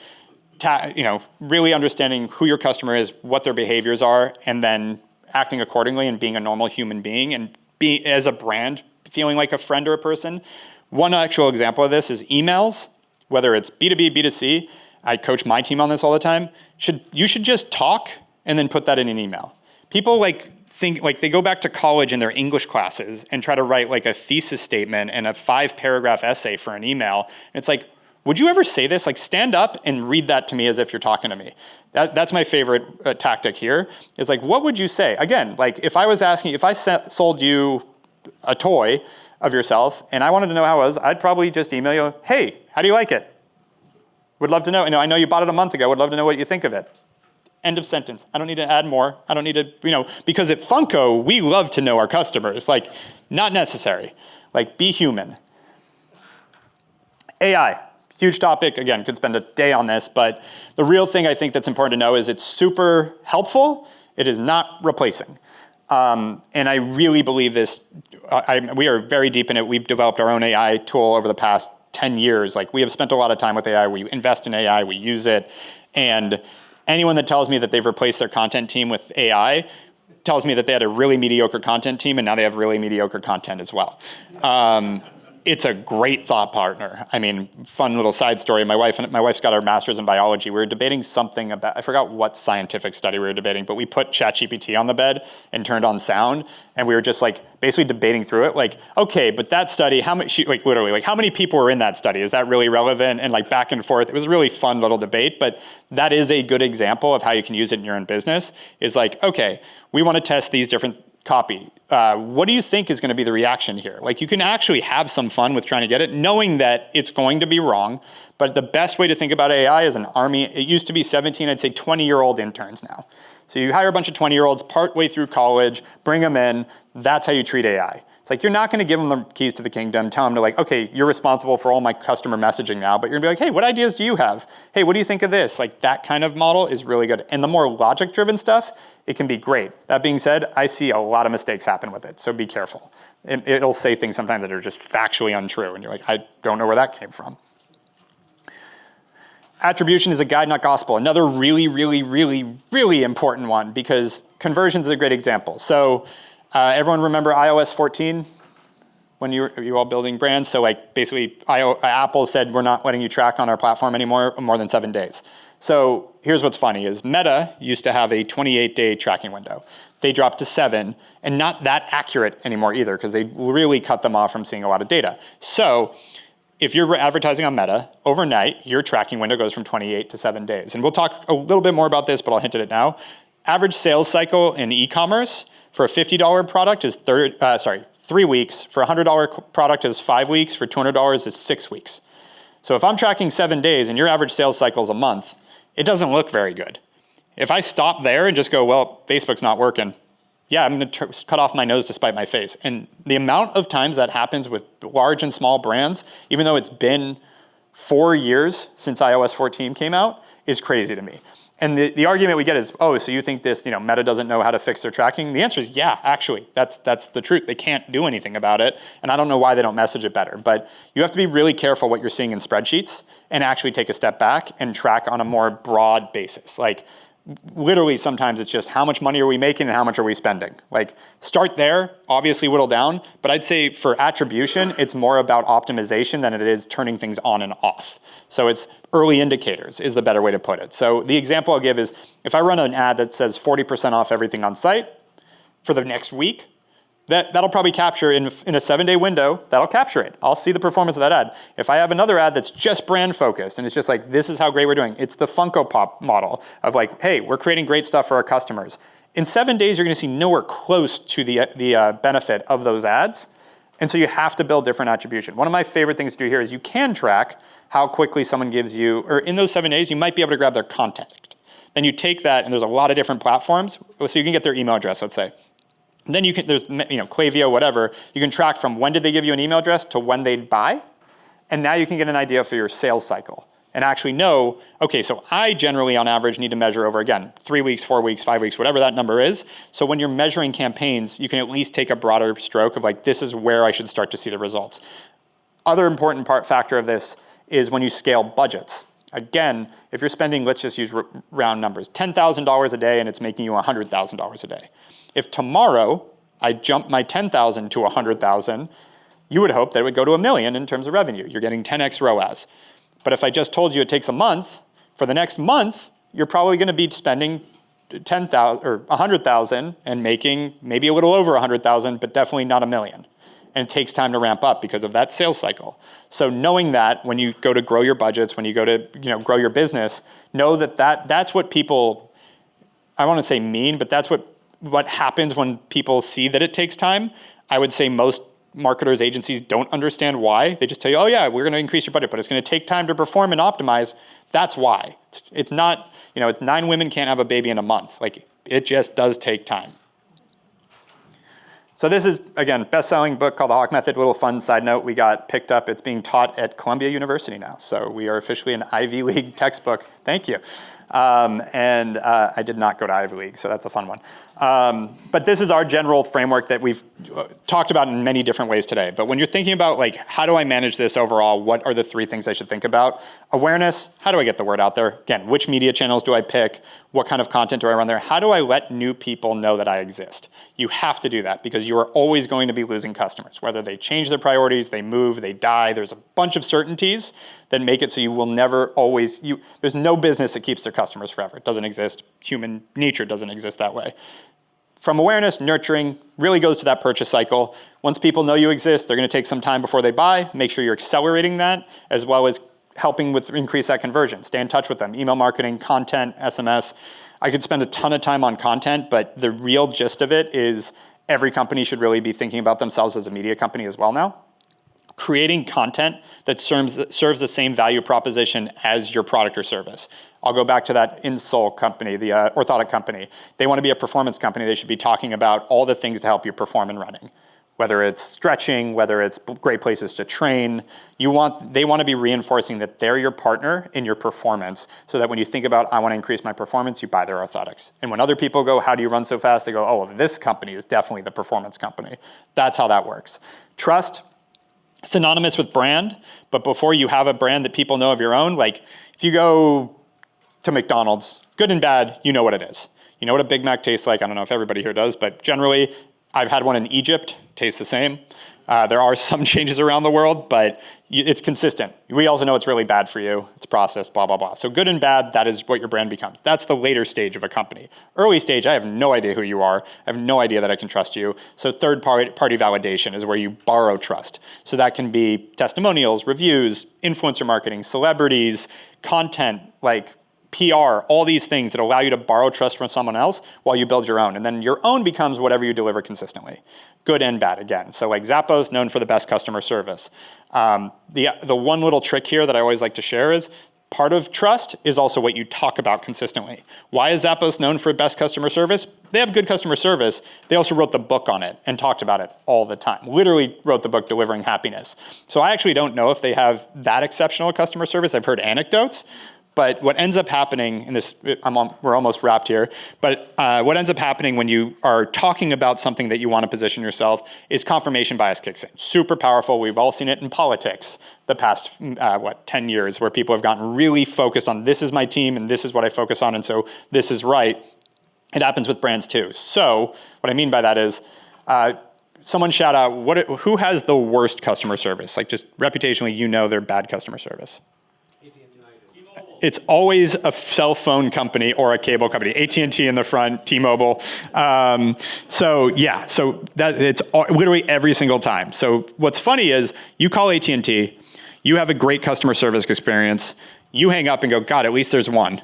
really understanding who your customer is, what their behaviors are, and then acting accordingly and being a normal human being, and be as a brand, feeling like a friend or a person. One actual example of this is emails, whether it's B2B, B2C. I coach my team on this all the time. You should just talk and then put that in an email. People think they go back to college in their English classes and try to write like a thesis statement and a 5-paragraph essay for an email. And it's like, would you ever say this? Like, stand up and read that to me as if you're talking to me. That's my favorite tactic here, is like, what would you say? Again, like, if I sold you a toy of yourself and I wanted to know how it was, I'd probably just email you, hey, how do you like it? Would love to know. I know you bought it a month ago. Would love to know what you think of it. End of sentence. I don't need to add more. I don't need to, because at Funko, we love to know our customers. Like, not necessary. Like, be human. AI. Huge topic, again, could spend a day on this, but the real thing I think that's important to know is it's super helpful. It is not replacing. And I really believe this, we are very deep in it. We've developed our own AI tool over the past 10 years. Like, we have spent a lot of time with AI. We invest in AI, we use it. And anyone that tells me that they've replaced their content team with AI tells me that they had a really mediocre content team and now they have really mediocre content as well. It's a great thought partner. I mean, fun little side story. My wife's got her master's in biology. We were debating something about, I forgot what scientific study we were debating, but we put ChatGPT on the bed and turned on sound, and we were just like basically debating through it. Like, okay, but that study, how many people were in that study? Is that really relevant? And like back and forth. It was a really fun little debate, but that is a good example of how you can use it in your own business. Is like, okay, we want to test these different copy. What do you think is going to be the reaction here? Like, you can actually have some fun with trying to get it, knowing that it's going to be wrong. But the best way to think about AI is an army. It used to be 17, I'd say 20-year-old interns now. So you hire a bunch of 20-year-olds partway through college, bring them in. That's how you treat AI. It's like, you're not going to give them the keys to the kingdom, tell them to like, okay, you're responsible for all my customer messaging now, but you're going to be like, hey, what ideas do you have? Hey, what do you think of this? Like, that kind of model is really good. And the more logic-driven stuff, it can be great. That being said, I see a lot of mistakes happen with it, so be careful. It'll say things sometimes that are just factually untrue, and you're like, I don't know where that came from. Attribution is a guide, not gospel. Another really, really, really, really important one, because conversions is a great example. So everyone remember iOS 14? when you all building brands? So like basically Apple said, we're not letting you track on our platform anymore more than 7 days. So here's what's funny is Meta used to have a 28-day tracking window. They dropped to 7, and not that accurate anymore either, because they really cut them off from seeing a lot of data. So if you're advertising on Meta, overnight, your tracking window goes from 28 to 7 days. And we'll talk a little bit more about this, but I'll hint at it now. Average sales cycle in e-commerce for a $50 product is 3 weeks. For a $100 product is 5 weeks. For $200 is 6 weeks. So if I'm tracking 7 days and your average sales cycle is a month, it doesn't look very good. If I stop there and just go, well, Facebook's not working, yeah, I'm going to cut off my nose to spite my face. And the amount of times that happens with large and small brands, even though it's been 4 years since iOS 14 came out, is crazy to me. And the argument we get is, oh, so you think this, Meta doesn't know how to fix their tracking? The answer is, yeah, actually, that's the truth. They can't do anything about it, and I don't know why they don't message it better. But you have to be really careful what you're seeing in spreadsheets and actually take a step back and track on a more broad basis. Like, literally, sometimes it's just how much money are we making and how much are we spending? Like, start there, obviously whittle down, but I'd say for attribution, it's more about optimization than it is turning things on and off. So it's early indicators is the better way to put it. So the example I'll give is if I run an ad that says 40% off everything on site for the next week, that'll probably capture in a 7-day window, that'll capture it. I'll see the performance of that ad. If I have another ad that's just brand focused and it's just like, this is how great we're doing. It's the Funko Pop model of like, hey, we're creating great stuff for our customers. In 7 days, you're gonna see nowhere close to the benefit of those ads. And so you have to build different attribution. One of my favorite things to do here is you can track how quickly someone gives you, or in those 7 days, you might be able to grab their contact. Then you take that, and there's a lot of different platforms, so you can get their email address, let's say. Then you can, there's Klaviyo, whatever, you can track from when did they give you an email address to when they'd buy, and now you can get an idea for your sales cycle and actually know, okay, so I generally on average need to measure over, again, 3 weeks, 4 weeks, 5 weeks, whatever that number is. So when you're measuring campaigns, you can at least take a broader stroke of like, this is where I should start to see the results. Other important factor of this is when you scale budgets. Again, if you're spending, let's just use round numbers, $10,000 a day and it's making you $100,000 a day. If tomorrow I jump my 10,000 to 100,000, you would hope that it would go to $1 million in terms of revenue. You're getting 10x ROAS. But if I just told you it takes a month, for the next month, you're probably going to be spending 10,000 or 100,000 and making maybe a little over 100,000, but definitely not $1 million. And it takes time to ramp up because of that sales cycle. So knowing that when you go to grow your budgets, when you go to grow your business, know that's what people, I want to say mean, but that's what happens when people see that it takes time. I would say most marketers, agencies don't understand why. They just tell you, oh yeah, we're going to increase your budget, but it's going to take time to perform and optimize. That's why. It's not, it's 9 women can't have a baby in a month. Like, it just does take time. So this is, again, best-selling book called The Hawke Method. Little fun side note, we got picked up. It's being taught at Columbia University now. So we are officially an Ivy League textbook. Thank you. I did not go to Ivy League, so that's a fun one. But this is our general framework that we've talked about in many different ways today. But when you're thinking about, like, how do I manage this overall, what are the 3 things I should think about? Awareness, how do I get the word out there? Again, which media channels do I pick? What kind of content do I run there? How do I let new people know that I exist? You have to do that because you are always going to be losing customers, whether they change their priorities, they move, they die. There's a bunch of certainties that make it so you will never always, there's no business that keeps their customers forever. It doesn't exist. Human nature doesn't exist that way. From awareness, nurturing really goes to that purchase cycle. Once people know you exist, they're going to take some time before they buy. Make sure you're accelerating that, as well as helping with increase that conversion. Stay in touch with them. Email marketing, content, SMS. I could spend a ton of time on content, but the real gist of it is every company should really be thinking about themselves as a media company as well now. Creating content that serves the same value proposition as your product or service. I'll go back to that insole company, the orthotic company. They want to be a performance company. They should be talking about all the things to help you perform in running. Whether it's stretching, whether it's great places to train, they want to be reinforcing that they're your partner in your performance so that when you think about, I want to increase my performance, you buy their orthotics. And when other people go, how do you run so fast? They go, oh, well, this company is definitely the performance company. That's how that works. Trust, synonymous with brand, but before you have a brand that people know of your own, like if you go to McDonald's, good and bad, you know what it is. You know what a Big Mac tastes like. I don't know if everybody here does, but generally, I've had one in Egypt, tastes the same. There are some changes around the world, but it's consistent. We also know it's really bad for you. It's processed, blah, blah, blah. So good and bad, that is what your brand becomes. That's the later stage of a company. Early stage, I have no idea who you are. I have no idea that I can trust you. So third party validation is where you borrow trust. So that can be testimonials, reviews, influencer marketing, celebrities, content, like PR, all these things that allow you to borrow trust from someone else while you build your own. And then your own becomes whatever you deliver consistently. Good and bad, again. So like Zappos, known for the best customer service. The one little trick here that I always like to share is part of trust is also what you talk about consistently. Why is Zappos known for best customer service? They have good customer service. They also wrote the book on it and talked about it all the time. Literally wrote the book Delivering Happiness. So I actually don't know if they have that exceptional customer service. I've heard anecdotes. But what ends up happening, and we're almost wrapped here, but what ends up happening when you are talking about something that you want to position yourself is confirmation bias kicks in. Super powerful. We've all seen it in politics the past, 10 years, where people have gotten really focused on this is my team and this is what I focus on, and so this is right. It happens with brands too. So what I mean by that is, someone shout out, who has the worst customer service? Like just reputationally, their bad customer service. It's always a cell phone company or a cable company. AT&T in the front, T-Mobile. So that it's literally every single time. So what's funny is you call AT&T, you have a great customer service experience, you hang up and go, God, at least there's one.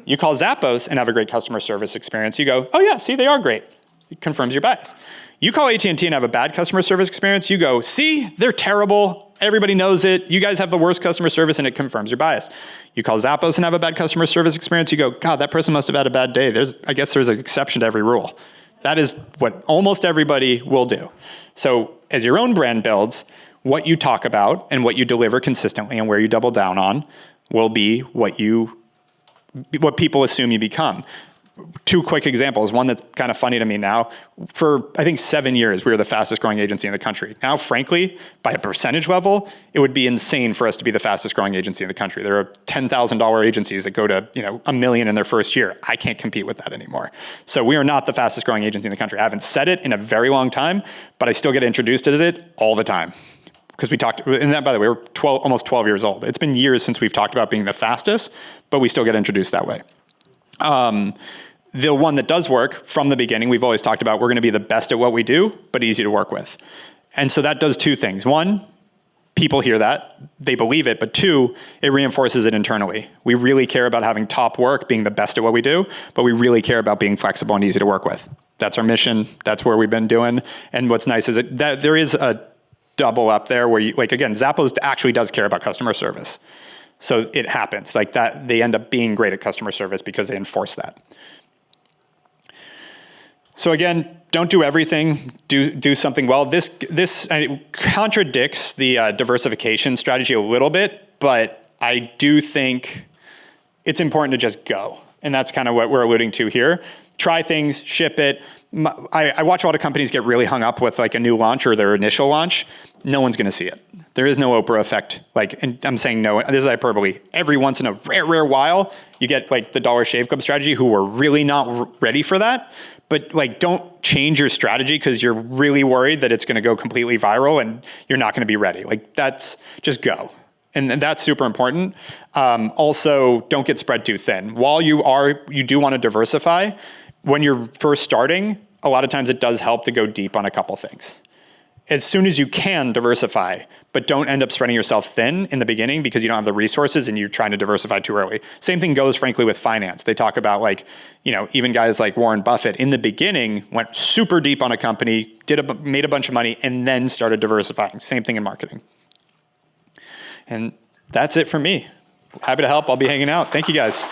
You call Zappos and have a great customer service experience, you go, oh yeah, see, they are great. It confirms your bias. You call AT&T and have a bad customer service experience, you go, see, they're terrible. Everybody knows it. You guys have the worst customer service, and it confirms your bias. You call Zappos and have a bad customer service experience, you go, God, that person must have had a bad day. I guess there's an exception to every rule. That is what almost everybody will do. So as your own brand builds, what you talk about and what you deliver consistently and where you double down on will be what people assume you become. Two quick examples. One that's kind of funny to me now. For, I think, 7 years, we were the fastest growing agency in the country. Now, frankly, by a percentage level, it would be insane for us to be the fastest growing agency in the country. There are $10,000 agencies that go to $1 million in their first year. I can't compete with that anymore. So we are not the fastest growing agency in the country. I haven't said it in a very long time, but I still get introduced as it all the time. Because we talked, and that, by the way, we're almost 12 years old. It's been years since we've talked about being the fastest, but we still get introduced that way. The one that does work from the beginning, we've always talked about we're going to be the best at what we do, but easy to work with. And so that does two things. One, people hear that, they believe it, but two, it reinforces it internally. We really care about having top work, being the best at what we do, but we really care about being flexible and easy to work with. That's our mission. That's where we've been doing. And what's nice is that there is a double up there where again, Zappos actually does care about customer service. So it happens like that. They end up being great at customer service because they enforce that. So again, don't do everything, do something well. This contradicts the diversification strategy a little bit, but I do think it's important to just go. And that's kind of what we're alluding to here. Try things, ship it. I watch a lot of companies get really hung up with like a new launch or their initial launch. No one's gonna see it. There is no Oprah effect. And I'm saying no, this is hyperbole. Every once in a rare while, you get like the Dollar Shave Club strategy who were really not ready for that. But don't change your strategy because you're really worried that it's going to go completely viral and you're not going to be ready. That's just go. And that's super important. Also, don't get spread too thin. While you do want to diversify, when you're first starting, a lot of times it does help to go deep on a couple things. As soon as you can diversify, but don't end up spreading yourself thin in the beginning because you don't have the resources and you're trying to diversify too early. Same thing goes, frankly, with finance. They talk about even guys like Warren Buffett in the beginning went super deep on a company, made a bunch of money, and then started diversifying. Same thing in marketing. And that's it for me. Happy to help. I'll be hanging out. Thank you, guys.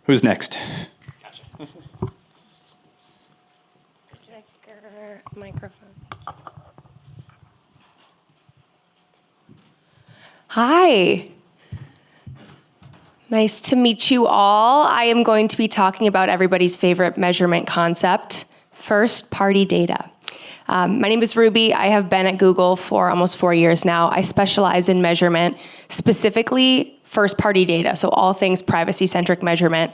Who's next? Microphone. Hi. Nice to meet you all. I am going to be talking about everybody's favorite measurement concept, first-party data. My name is Ruby. I have been at Google for almost 4 years now. I specialize in measurement, specifically first-party data, so all things privacy-centric measurement.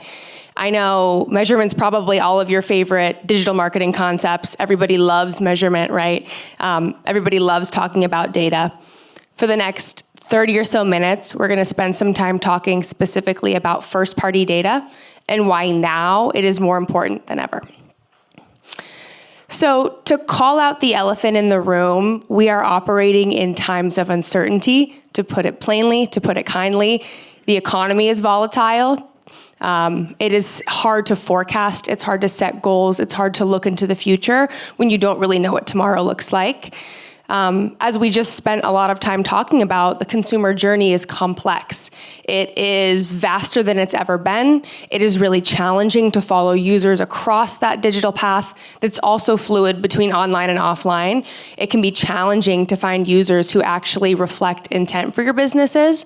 I know measurement's probably all of your favorite digital marketing concepts. Everybody loves measurement, right? Everybody loves talking about data. For the next 30 or so minutes, we're gonna spend some time talking specifically about first-party data and why now it is more important than ever. So to call out the elephant in the room, we are operating in times of uncertainty, to put it plainly, to put it kindly. The economy is volatile. It is hard to forecast. It's hard to set goals. It's hard to look into the future when you don't really know what tomorrow looks like. As we just spent a lot of time talking about, the consumer journey is complex. It is vaster than it's ever been. It is really challenging to follow users across that digital path that's also fluid between online and offline. It can be challenging to find users who actually reflect intent for your businesses.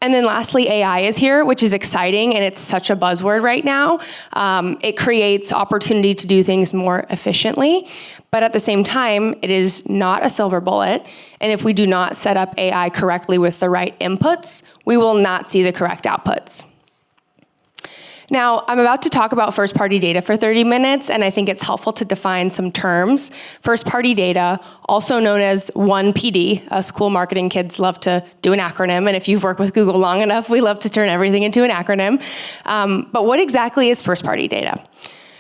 And then lastly, AI is here, which is exciting, and it's such a buzzword right now. It creates opportunity to do things more efficiently, but at the same time, it is not a silver bullet. And if we do not set up AI correctly with the right inputs, we will not see the correct outputs. Now, I'm about to talk about first-party data for 30 minutes, and I think it's helpful to define some terms. First-party data, also known as 1PD. Us cool marketing kids love to do an acronym, and if you've worked with Google long enough, we love to turn everything into an acronym. But what exactly is first-party data?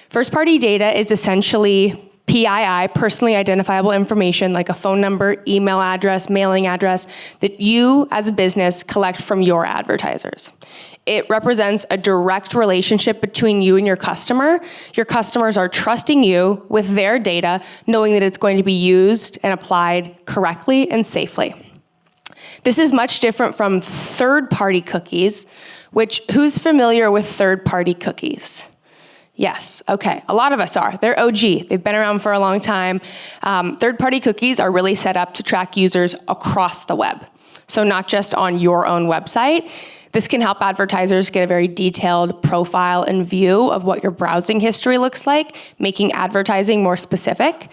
First-party data is essentially PII, personally identifiable information, like a phone number, email address, mailing address, that you as a business collect from your advertisers. It represents a direct relationship between you and your customer. Your customers are trusting you with their data, knowing that it's going to be used and applied correctly and safely. This is much different from third-party cookies, which, who's familiar with third-party cookies? Yes, okay, a lot of us are. They're OG, they've been around for a long time. Third-party cookies are really set up to track users across the web, so not just on your own website. This can help advertisers get a very detailed profile and view of what your browsing history looks like, making advertising more specific.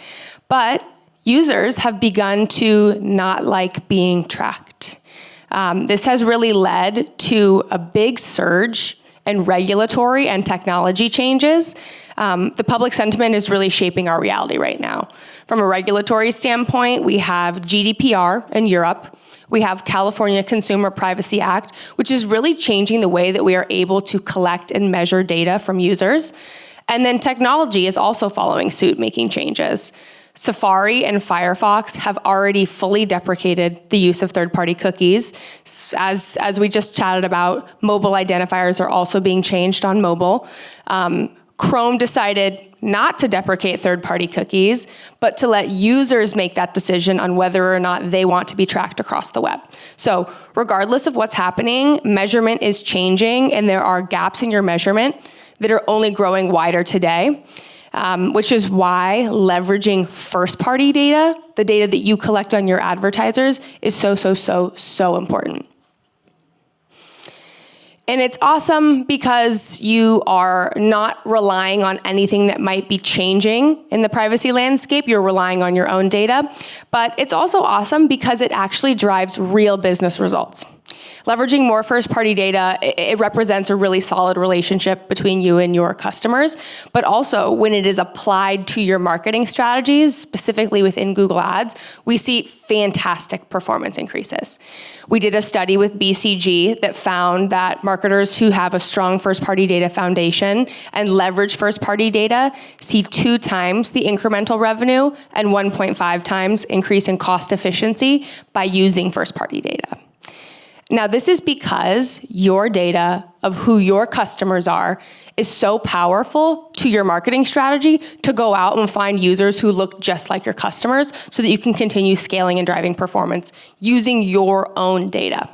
But users have begun to not like being tracked. This has really led to a big surge in regulatory and technology changes. The public sentiment is really shaping our reality right now. From a regulatory standpoint, we have GDPR in Europe. We have California Consumer Privacy Act, which is really changing the way that we are able to collect and measure data from users. And then technology is also following suit, making changes. Safari and Firefox have already fully deprecated the use of third-party cookies. As we just chatted about, mobile identifiers are also being changed on mobile. Chrome decided not to deprecate third-party cookies, but to let users make that decision on whether or not they want to be tracked across the web. So regardless of what's happening, measurement is changing, and there are gaps in your measurement that are only growing wider today, which is why leveraging first-party data, the data that you collect on your advertisers, is so important. And it's awesome because you are not relying on anything that might be changing in the privacy landscape. You're relying on your own data. But it's also awesome because it actually drives real business results. Leveraging more first-party data, it represents a really solid relationship between you and your customers, but also when it is applied to your marketing strategies, specifically within Google Ads, we see fantastic performance increases. We did a study with BCG that found that marketers who have a strong first-party data foundation and leverage first-party data see 2 times the incremental revenue and 1.5 times increase in cost efficiency by using first-party data. Now, this is because your data of who your customers are is so powerful to your marketing strategy to go out and find users who look just like your customers so that you can continue scaling and driving performance using your own data.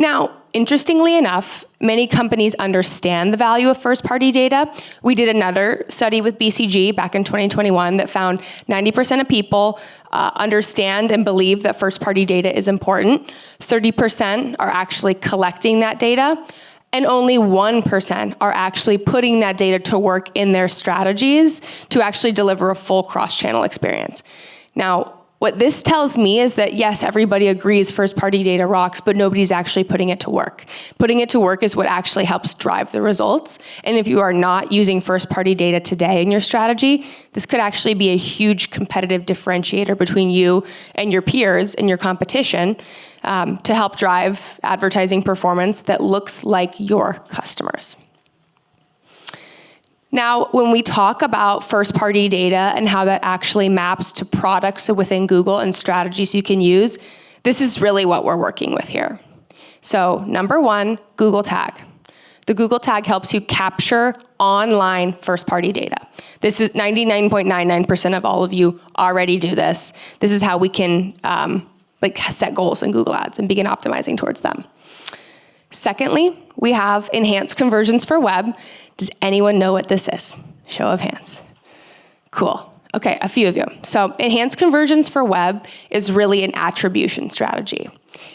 Now, interestingly enough, many companies understand the value of first-party data. We did another study with BCG back in 2021 that found 90% of people understand and believe that first-party data is important. 30% are actually collecting that data, and only 1% are actually putting that data to work in their strategies to actually deliver a full cross-channel experience. Now, What this tells me is that, yes, everybody agrees first-party data rocks, but nobody's actually putting it to work. Putting it to work is what actually helps drive the results. And if you are not using first-party data today in your strategy, this could actually be a huge competitive differentiator between you and your peers and your competition to help drive advertising performance that looks like your customers. Now, when we talk about first-party data and how that actually maps to products within Google and strategies you can use, this is really what we're working with here. So, number one, Google Tag. The Google Tag helps you capture online first-party data. This is 99.99% of all of you already do this. This is how we can set goals in Google Ads and begin optimizing towards them. Secondly, we have enhanced conversions for web. Does anyone know what this is? Show of hands. Cool. Okay, a few of you. So enhanced conversions for web is really an attribution strategy.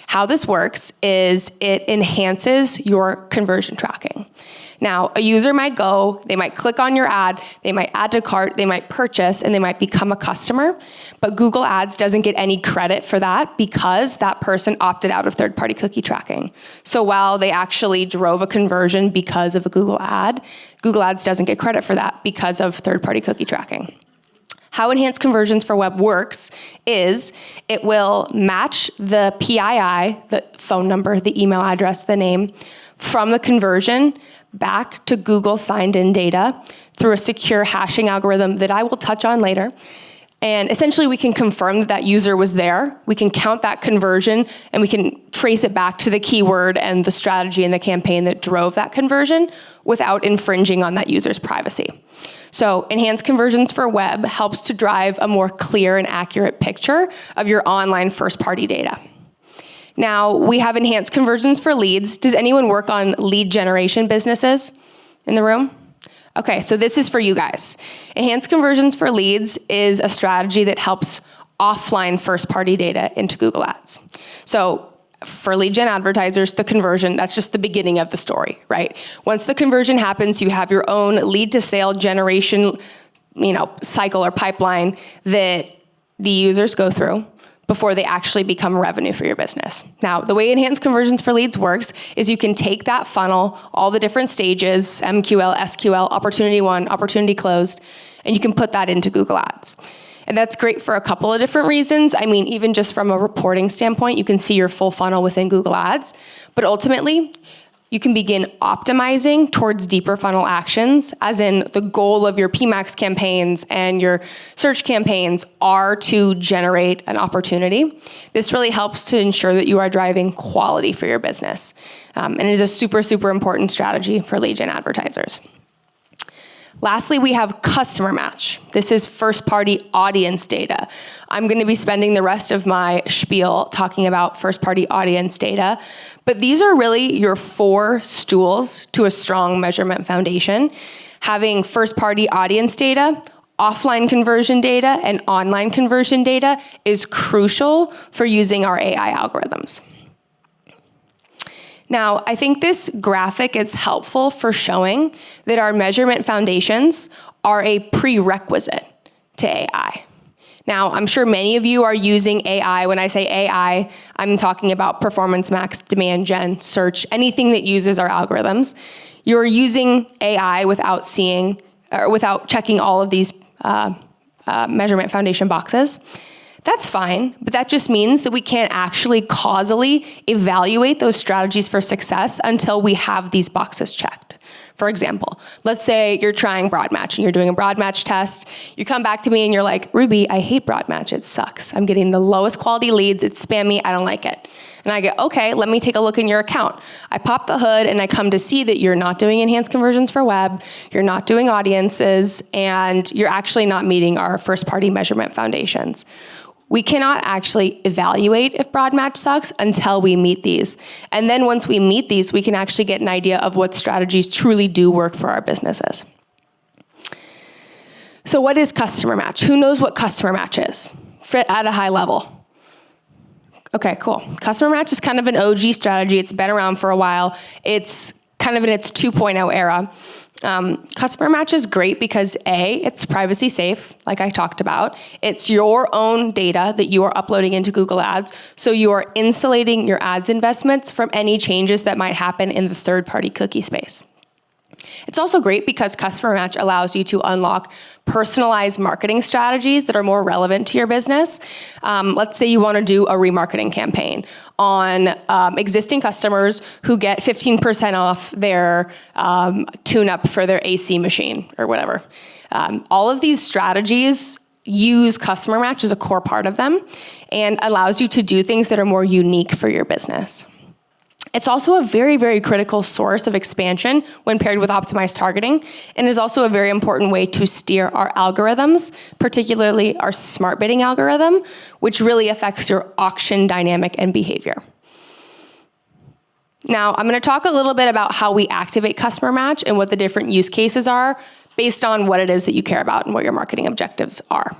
How this works is it enhances your conversion tracking. Now, a user might go, they might click on your ad, they might add to cart, they might purchase, and they might become a customer, but Google Ads doesn't get any credit for that because that person opted out of third-party cookie tracking. So while they actually drove a conversion because of a Google ad, Google Ads doesn't get credit for that because of third-party cookie tracking. How enhanced conversions for web works is it will match the PII, the phone number, the email address, the name, from the conversion back to Google signed-in data through a secure hashing algorithm that I will touch on later. And essentially, we can confirm that that user was there. We can count that conversion, and we can trace it back to the keyword and the strategy and the campaign that drove that conversion without infringing on that user's privacy. So enhanced conversions for web helps to drive a more clear and accurate picture of your online first-party data. Now, we have enhanced conversions for leads. Does anyone work on lead generation businesses in the room? Okay, so this is for you guys. Enhanced conversions for leads is a strategy that helps offline first-party data into Google Ads. So for lead gen advertisers, the conversion, that's just the beginning of the story, right? Once the conversion happens, you have your own lead to sale generation, cycle or pipeline that the users go through before they actually become revenue for your business. Now, the way enhanced conversions for leads works is you can take that funnel, all the different stages, MQL, SQL, opportunity one, opportunity closed, and you can put that into Google Ads. And that's great for a couple of different reasons. I mean, even just from a reporting standpoint, you can see your full funnel within Google Ads. But ultimately, you can begin optimizing towards deeper funnel actions, as in the goal of your PMAX campaigns and your search campaigns are to generate an opportunity. This really helps to ensure that you are driving quality for your business. And it is a super, super important strategy for lead gen advertisers. Lastly, we have customer match. This is first-party audience data. I'm going to be spending the rest of my spiel talking about first-party audience data, but these are really your 4 stools to a strong measurement foundation. Having first-party audience data, offline conversion data, and online conversion data is crucial for using our AI algorithms. Now, I think this graphic is helpful for showing that our measurement foundations are a prerequisite to AI. Now, I'm sure many of you are using AI. When I say AI, I'm talking about performance max, demand gen, search, anything that uses our algorithms. You're using AI without checking all of these measurement foundation boxes. That's fine, but that just means that we can't actually causally evaluate those strategies for success until we have these boxes checked. For example, let's say you're trying broad match and you're doing a broad match test. You come back to me and you're like, Ruby, I hate broad match. It sucks. I'm getting the lowest quality leads. It's spammy. I don't like it. And I go, okay, let me take a look in your account. I pop the hood and I come to see that you're not doing enhanced conversions for web, you're not doing audiences, and you're actually not meeting our first-party measurement foundations. We cannot actually evaluate if broad match sucks until we meet these. And then once we meet these, we can actually get an idea of what strategies truly do work for our businesses. So what is customer match? Who knows what customer match is at a high level? Okay, cool. Customer match is kind of an OG strategy. It's been around for a while. It's kind of in its 2.0 era. Customer Match is great because A, it's privacy safe, like I talked about. It's your own data that you are uploading into Google Ads, so you are insulating your ads investments from any changes that might happen in the third-party cookie space. It's also great because Customer Match allows you to unlock personalized marketing strategies that are more relevant to your business. Let's say you want to do a remarketing campaign on existing customers who get 15% off their tune-up for their AC machine or whatever. All of these strategies use Customer Match as a core part of them and allows you to do things that are more unique for your business. It's also a very, very critical source of expansion when paired with optimized targeting, and is also a very important way to steer our algorithms, particularly our smart bidding algorithm, which really affects your auction dynamic and behavior. Now, I'm going to talk a little bit about how we activate Customer Match and what the different use cases are based on what it is that you care about and what your marketing objectives are.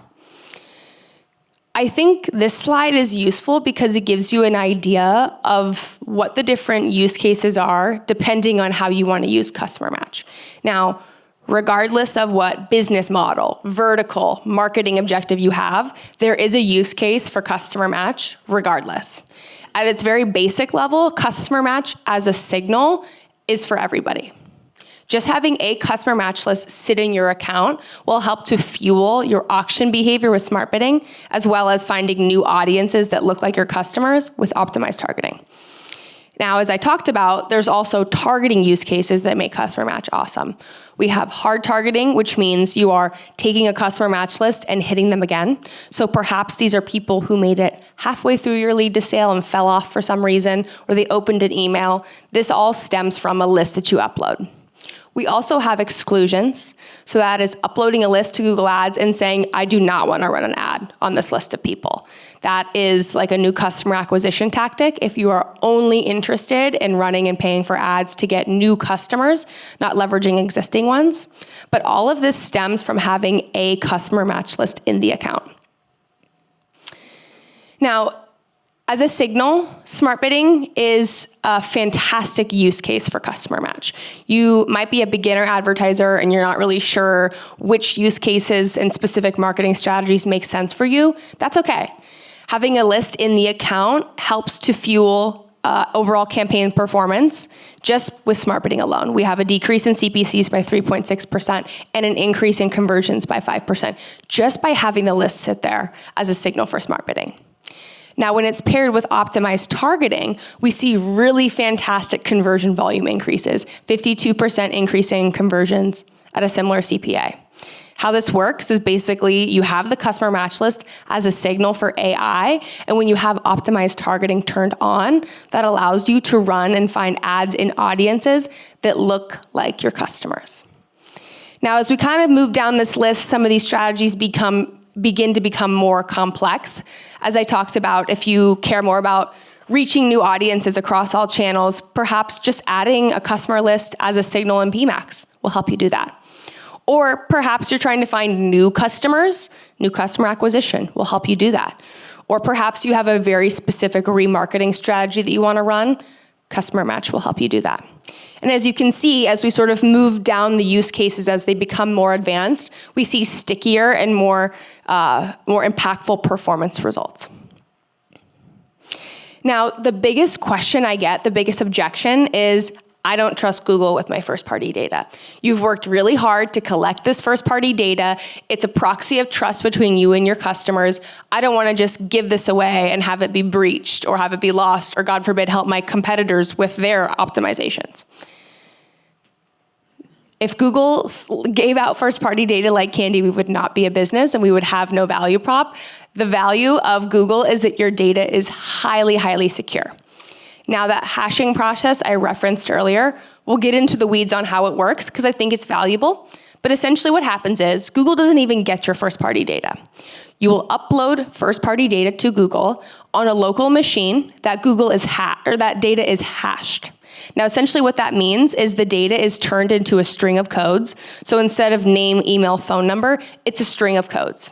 I think this slide is useful because it gives you an idea of what the different use cases are depending on how you want to use Customer Match. Now, regardless of what business model, vertical, marketing objective you have, there is a use case for Customer Match regardless. At its very basic level, Customer Match as a signal is for everybody. Just having a customer match list sit in your account will help to fuel your auction behavior with smart bidding, as well as finding new audiences that look like your customers with optimized targeting. Now, as I talked about, there's also targeting use cases that make Customer Match awesome. We have hard targeting, which means you are taking a customer match list and hitting them again. So perhaps these are people who made it halfway through your lead to sale and fell off for some reason, or they opened an email. This all stems from a list that you upload. We also have exclusions. So that is uploading a list to Google Ads and saying, I do not want to run an ad on this list of people. That is like a new customer acquisition tactic if you are only interested in running and paying for ads to get new customers, not leveraging existing ones. But all of this stems from having a customer match list in the account. Now, as a signal, smart bidding is a fantastic use case for Customer Match. You might be a beginner advertiser and you're not really sure which use cases and specific marketing strategies make sense for you. That's okay. Having a list in the account helps to fuel overall campaign performance just with smart bidding alone. We have a decrease in CPCs by 3.6% and an increase in conversions by 5% just by having the list sit there as a signal for smart bidding. Now, when it's paired with optimized targeting, we see really fantastic conversion volume increases, 52% increase in conversions at a similar CPA. How this works is basically you have the customer match list as a signal for AI, and when you have optimized targeting turned on, that allows you to run and find ads in audiences that look like your customers. Now, as we kind of move down this list, some of these strategies begin to become more complex. As I talked about, if you care more about reaching new audiences across all channels, perhaps just adding a customer list as a signal in PMax will help you do that. Or perhaps you're trying to find new customers, new customer acquisition will help you do that. Or perhaps you have a very specific remarketing strategy that you want to run, Customer Match will help you do that. And as you can see, as we sort of move down the use cases as they become more advanced, we see stickier and more impactful performance results. Now, the biggest question I get, the biggest objection is, I don't trust Google with my first-party data. You've worked really hard to collect this first-party data. It's a proxy of trust between you and your customers. I don't want to just give this away and have it be breached or have it be lost or, God forbid, help my competitors with their optimizations. If Google gave out first-party data like candy, we would not be a business and we would have no value prop. The value of Google is that your data is highly, highly secure. Now, that hashing process I referenced earlier, we'll get into the weeds on how it works because I think it's valuable. But essentially what happens is Google doesn't even get your first-party data. You will upload first-party data to Google on a local machine that that data is hashed. Now, essentially what that means is the data is turned into a string of codes. So instead of name, email, phone number, it's a string of codes.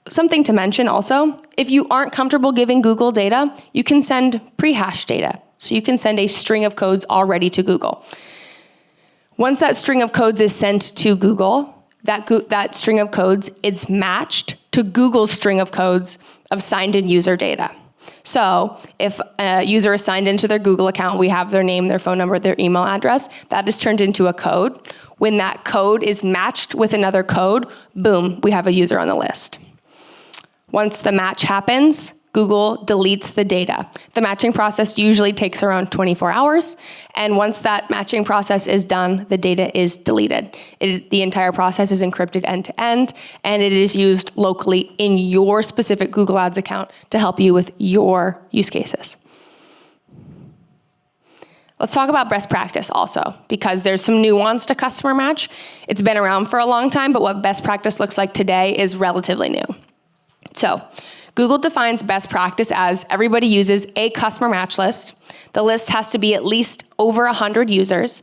Something to mention also, if you aren't comfortable giving Google data, you can send pre-hashed data So you can send a string of codes already to Google. Once that string of codes is sent to Google, that string of codes is matched to Google's string of codes of signed-in user data. So if a user is signed into their Google account, we have their name, their phone number, their email address, that is turned into a code. When that code is matched with another code, boom, we have a user on the list. Once the match happens, Google deletes the data. The matching process usually takes around 24 hours, and once that matching process is done, the data is deleted. The entire process is encrypted end-to-end, and it is used locally in your specific Google Ads account to help you with your use cases. Let's talk about best practice also, because there's some nuance to customer match. It's been around for a long time, but what best practice looks like today is relatively new. So, Google defines best practice as everybody uses a customer match list. The list has to be at least over 100 users,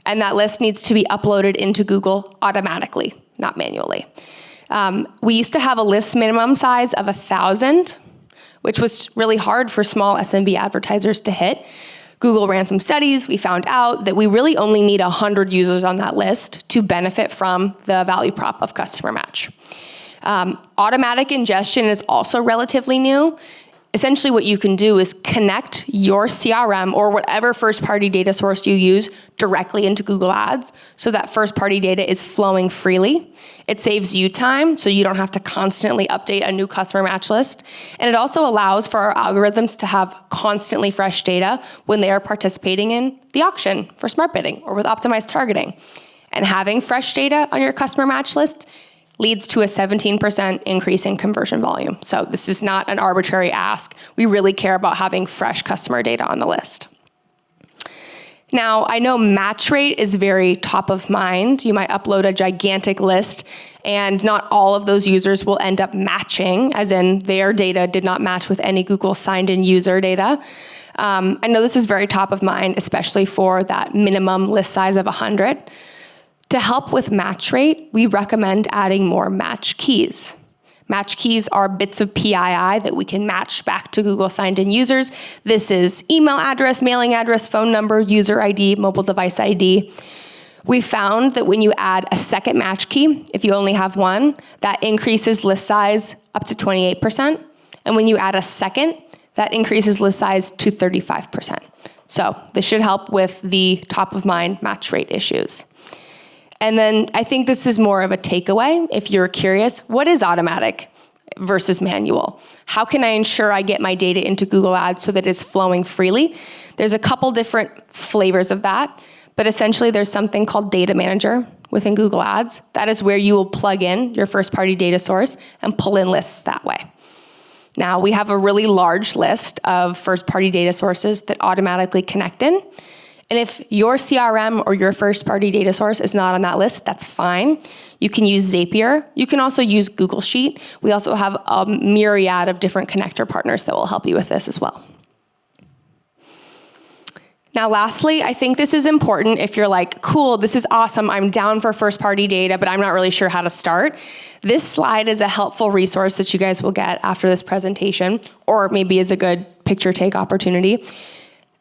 and that list needs to be uploaded into Google automatically, not manually. We used to have a list minimum size of 1,000, which was really hard for small SMB advertisers to hit. Google ran some studies. We found out that we really only need 100 users on that list to benefit from the value prop of customer match. Automatic ingestion is also relatively new. Essentially what you can do is connect your CRM or whatever first-party data source you use directly into Google Ads so that first-party data is flowing freely. It saves you time so you don't have to constantly update a new customer match list. And it also allows for our algorithms to have constantly fresh data when they are participating in the auction for smart bidding or with optimized targeting. And having fresh data on your customer match list leads to a 17% increase in conversion volume. So this is not an arbitrary ask. We really care about having fresh customer data on the list. Now, I know match rate is very top of mind. You might upload a gigantic list, and not all of those users will end up matching, as in their data did not match with any Google signed-in user data. I know this is very top of mind, especially for that minimum list size of 100. To help with match rate, we recommend adding more match keys. Match keys are bits of PII that we can match back to Google signed-in users. This is email address, mailing address, phone number, user ID, mobile device ID. We found that when you add a second match key, if you only have one, that increases list size up to 28%. And when you add a second, that increases list size to 35%. So this should help with the top-of-mind match rate issues. And then I think this is more of a takeaway. If you're curious, what is automatic versus manual? How can I ensure I get my data into Google Ads so that it's flowing freely? There's a couple different flavors of that, but essentially there's something called Data Manager within Google Ads. That is where you will plug in your first-party data source and pull in lists that way. Now, we have a really large list of first-party data sources that automatically connect in. And if your CRM or your first-party data source is not on that list, that's fine. You can use Zapier. You can also use Google Sheet. We also have a myriad of different connector partners that will help you with this as well. Now, lastly, I think this is important if you're like, cool, this is awesome, I'm down for first-party data, but I'm not really sure how to start. This slide is a helpful resource that you guys will get after this presentation, or maybe is a good picture take opportunity.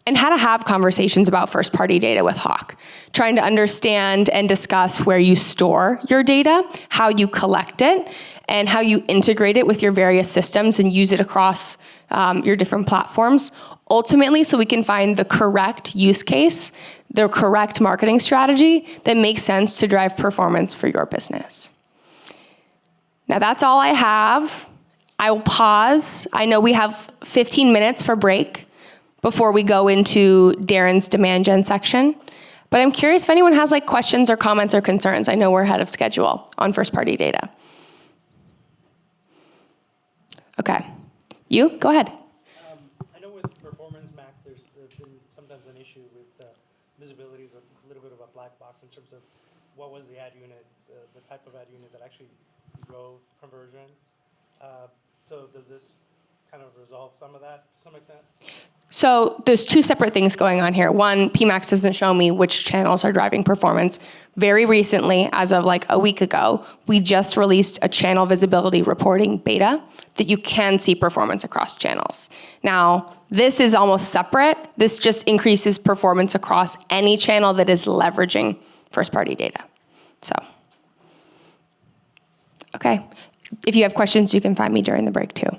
And how to have conversations about first-party data with Hawke. Trying to understand and discuss where you store your data, how you collect it, and how you integrate it with your various systems and use it across your different platforms. Ultimately, so we can find the correct use case, the correct marketing strategy that makes sense to drive performance for your business. Now that's all I have. I will pause. I know we have 15 minutes for break before we go into Darren's demand gen section. But I'm curious if anyone has like questions or comments or concerns. I know we're ahead of schedule on first-party data. Okay, you, go ahead. I know with Performance Max, there's been sometimes an issue with visibility is a little bit of a black box in terms of what was the ad unit, the type of ad unit that actually drove conversions. So does this kind of resolve some of that to some extent? So there's two separate things going on here. One, PMax doesn't show me which channels are driving performance. Very recently, as of like a week ago, we just released a channel visibility reporting beta that you can see performance across channels. Now, this is almost separate. This just increases performance across any channel that is leveraging first-party data. So, okay. If you have questions, you can find me during the break too.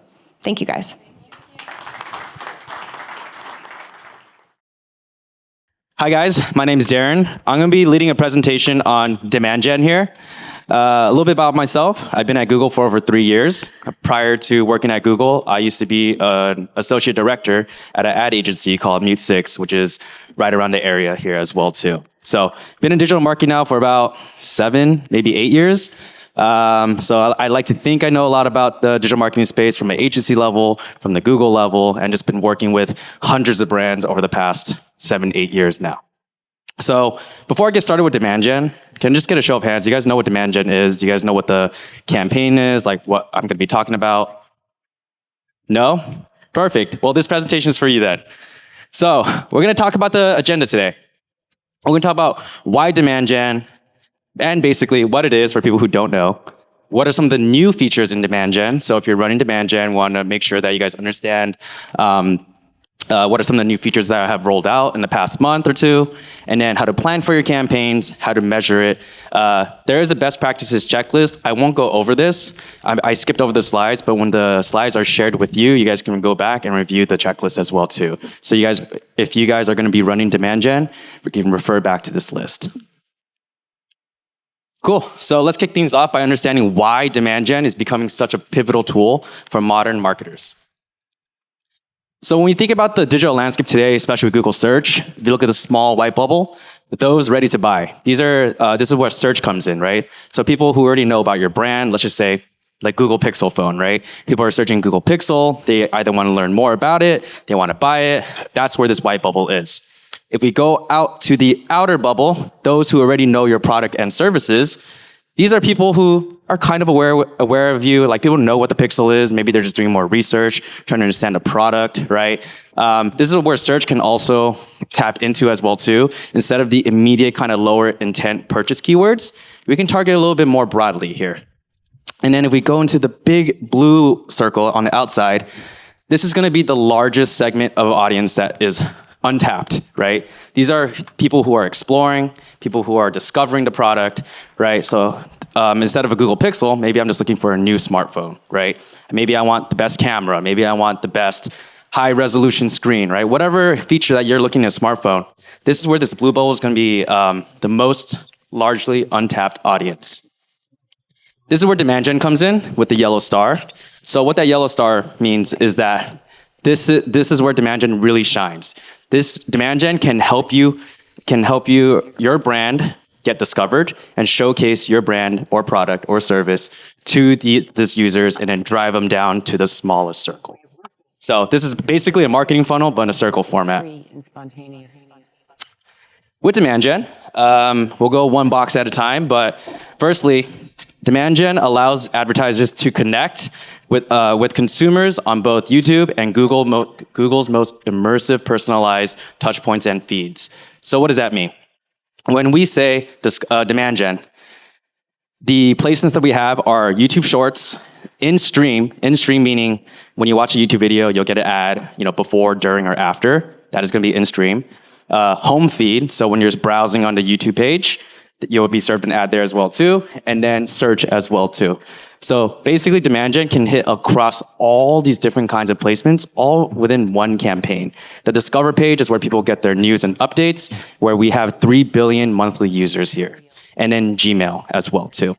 Thank you, guys. Hi guys, my name is Darren. I'm going to be leading a presentation on demand gen here. A little bit about myself. I've been at Google for over 3 years. Prior to working at Google, I used to be an associate director at an ad agency called Mute 6, which is right around the area here as well too. So been in digital marketing now for about 7, maybe 8 years. So I like to think I know a lot about the digital marketing space from an agency level, from the Google level, and just been working with hundreds of brands over the past 7, 8 years now. So before I get started with demand gen, can I just get a show of hands? Do you guys know what demand gen is? Do you guys know what the campaign is? Like what I'm going to be talking about? No? Perfect. Well, this presentation is for you then. So we're going to talk about the agenda today. We're going to talk about why demand gen, and basically what it is for people who don't know. What are some of the new features in demand gen? So if you're running demand gen, want to make sure that you guys understand what are some of the new features that have rolled out in the past month or two, and then how to plan for your campaigns, how to measure it. There is a best practices checklist. I won't go over this. I skipped over the slides, but when the slides are shared with you, you guys can go back and review the checklist as well too. So you guys, if you guys are going to be running demand gen, you can refer back to this list. Cool. So let's kick things off by understanding why demand gen is becoming such a pivotal tool for modern marketers. So when we think about the digital landscape today, especially with Google search, if you look at the small white bubble, those ready to buy. This is where search comes in, right? So people who already know about your brand, let's just say like Google Pixel phone, right? People are searching Google Pixel. They either want to learn more about it, they want to buy it. That's where this white bubble is. If we go out to the outer bubble, those who already know your product and services, these are people who are kind of aware of you. Like people know what the Pixel is. Maybe they're just doing more research, trying to understand the product, right? This is where search can also tap into as well too. Instead of the immediate kind of lower intent purchase keywords, we can target a little bit more broadly here. And then if we go into the big blue circle on the outside, this is going to be the largest segment of audience that is untapped, right? These are people who are exploring, people who are discovering the product, right? So instead of a Google Pixel, maybe I'm just looking for a new smartphone, right? Maybe I want the best camera. Maybe I want the best high resolution screen, right? Whatever feature that you're looking at a smartphone, this is where this blue bubble is going to be the most largely untapped audience. This is where demand gen comes in with the yellow star. So what that yellow star means is that this is where demand gen really shines. This demand gen can help you, your brand get discovered and showcase your brand or product or service to these users and then drive them down to the smallest circle. So this is basically a marketing funnel, but in a circle format. With demand gen, we'll go one box at a time, but firstly, demand gen allows advertisers to connect with consumers on both YouTube and Google's most immersive, personalized touch points and feeds. So what does that mean? When we say demand gen, the placements that we have are YouTube Shorts, in stream meaning when you watch a YouTube video, you'll get an ad, before, during, or after. That is going to be in stream. Home feed, so when you're browsing on the YouTube page, you'll be served an ad there as well too, and then search as well too. So basically demand gen can hit across all these different kinds of placements, all within one campaign. The Discover page is where people get their news and updates, where we have 3 billion monthly users here, and then Gmail as well too.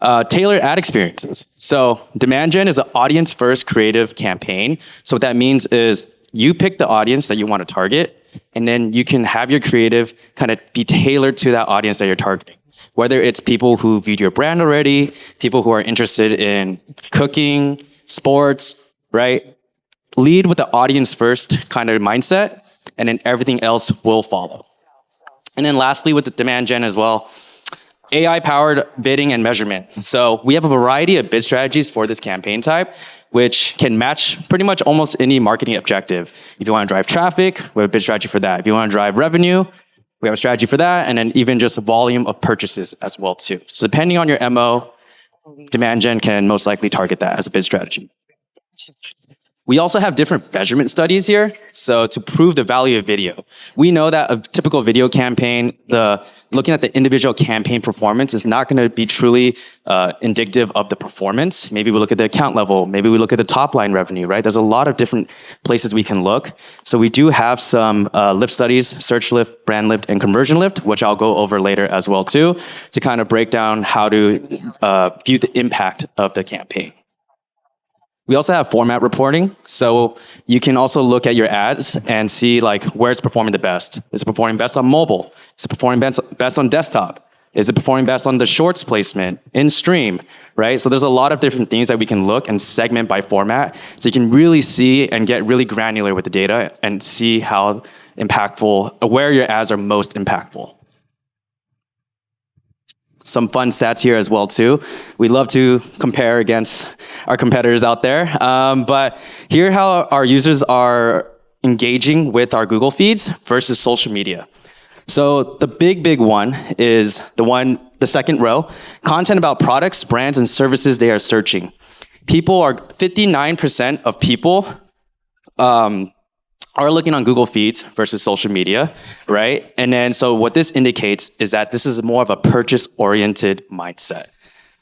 Tailored ad experiences. So demand gen is an audience-first creative campaign. So what that means is you pick the audience that you want to target, and then you can have your creative kind of be tailored to that audience that you're targeting. Whether it's people who viewed your brand already, people who are interested in cooking, sports, right? Lead with the audience first kind of mindset, and then everything else will follow. And then lastly, with the demand gen as well, AI-powered bidding and measurement. So we have a variety of bid strategies for this campaign type, which can match pretty much almost any marketing objective. If you want to drive traffic, we have a bid strategy for that. If you want to drive revenue, we have a strategy for that, and then even just volume of purchases as well too. So depending on your MO, demand gen can most likely target that as a bid strategy. We also have different measurement studies here. So to prove the value of video, we know that a typical video campaign, looking at the individual campaign performance is not going to be truly indicative of the performance. Maybe we look at the account level. Maybe we look at the top line revenue, right? There's a lot of different places we can look. So we do have some lift studies, search lift, brand lift, and conversion lift, which I'll go over later as well too, to kind of break down how to view the impact of the campaign. We also have format reporting. So you can also look at your ads and see like where it's performing the best. Is it performing best on mobile? Is it performing best on desktop? Is it performing best on the shorts placement, in stream, right? So there's a lot of different things that we can look and segment by format. So you can really see and get really granular with the data and see how impactful, where your ads are most impactful. Some fun stats here as well too. We love to compare against our competitors out there, but here how our users are engaging with our Google feeds versus social media. So the big one is the second row, content about products, brands, and services they are searching. 59% of people are looking on Google Feeds versus social media, right? And then, so what this indicates is that this is more of a purchase-oriented mindset.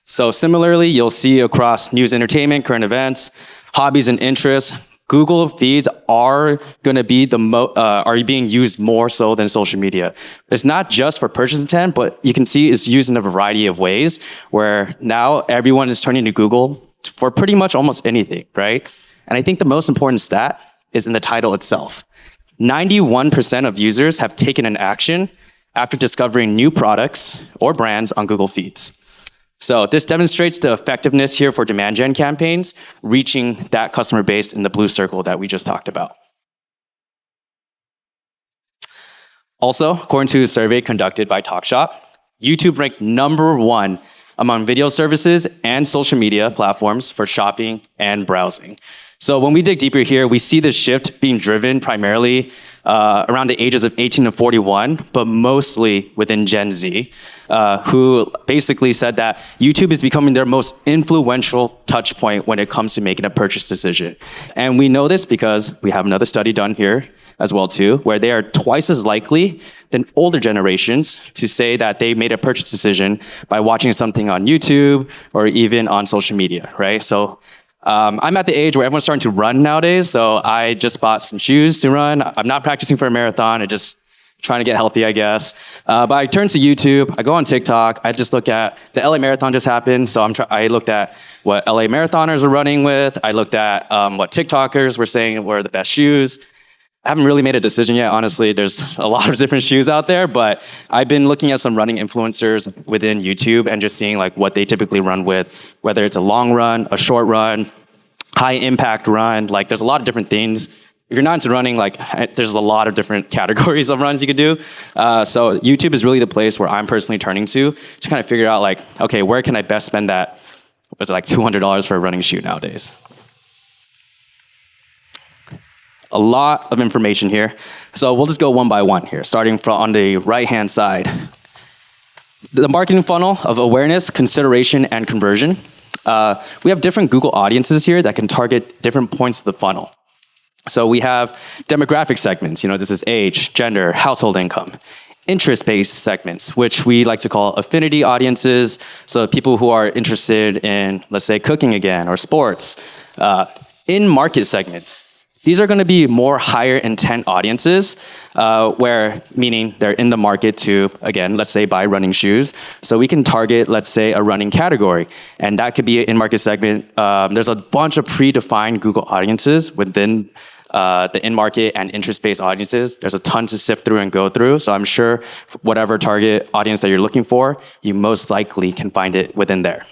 So similarly, you'll see across news, entertainment, current events, hobbies and interests, Google Feeds are going to be are being used more so than social media. It's not just for purchase intent, but you can see it's used in a variety of ways where now everyone is turning to Google for pretty much almost anything, right? And I think the most important stat is in the title itself. 91% of users have taken an action after discovering new products or brands on Google Feeds. So this demonstrates the effectiveness here for demand gen campaigns, reaching that customer base in the blue circle that we just talked about. Also, according to a survey conducted by TalkShop, YouTube ranked #1 among video services and social media platforms for shopping and browsing. So when we dig deeper here, we see this shift being driven primarily around the ages of 18 to 41, but mostly within Gen Z, who basically said that YouTube is becoming their most influential touch point when it comes to making a purchase decision. And we know this because we have another study done here as well too, where they are twice as likely than older generations to say that they made a purchase decision by watching something on YouTube or even on social media, right? So I'm at the age where everyone's starting to run nowadays, so I just bought some shoes to run. I'm not practicing for a marathon, I'm just trying to get healthy, I guess. But I turn to YouTube, I go on TikTok, I just look at, the LA Marathon just happened, so I looked at what LA marathoners are running with, I looked at what TikTokers were saying were the best shoes. I haven't really made a decision yet, honestly. There's a lot of different shoes out there, but I've been looking at some running influencers within YouTube and just seeing like what they typically run with, whether it's a long run, a short run, high impact run, like there's a lot of different things. If you're not into running, like there's a lot of different categories of runs you could do. So YouTube is really the place where I'm personally turning to kind of figure out like, okay, where can I best spend that, was it like $200 for a running shoe nowadays? A lot of information here. So we'll just go one by one here, starting from on the right-hand side. The marketing funnel of awareness, consideration, and conversion. We have different Google audiences here that can target different points of the funnel. So we have demographic segments, this is age, gender, household income. Interest-based segments, which we like to call affinity audiences. So people who are interested in, let's say, cooking again or sports. In-market segments. These are going to be more higher intent audiences, meaning they're in the market to, again, let's say buy running shoes. So we can target, let's say, a running category. And that could be an in-market segment. There's a bunch of predefined Google audiences within the in-market and interest-based audiences. There's a ton to sift through and go through. So I'm sure whatever target audience that you're looking for, you most likely can find it within there.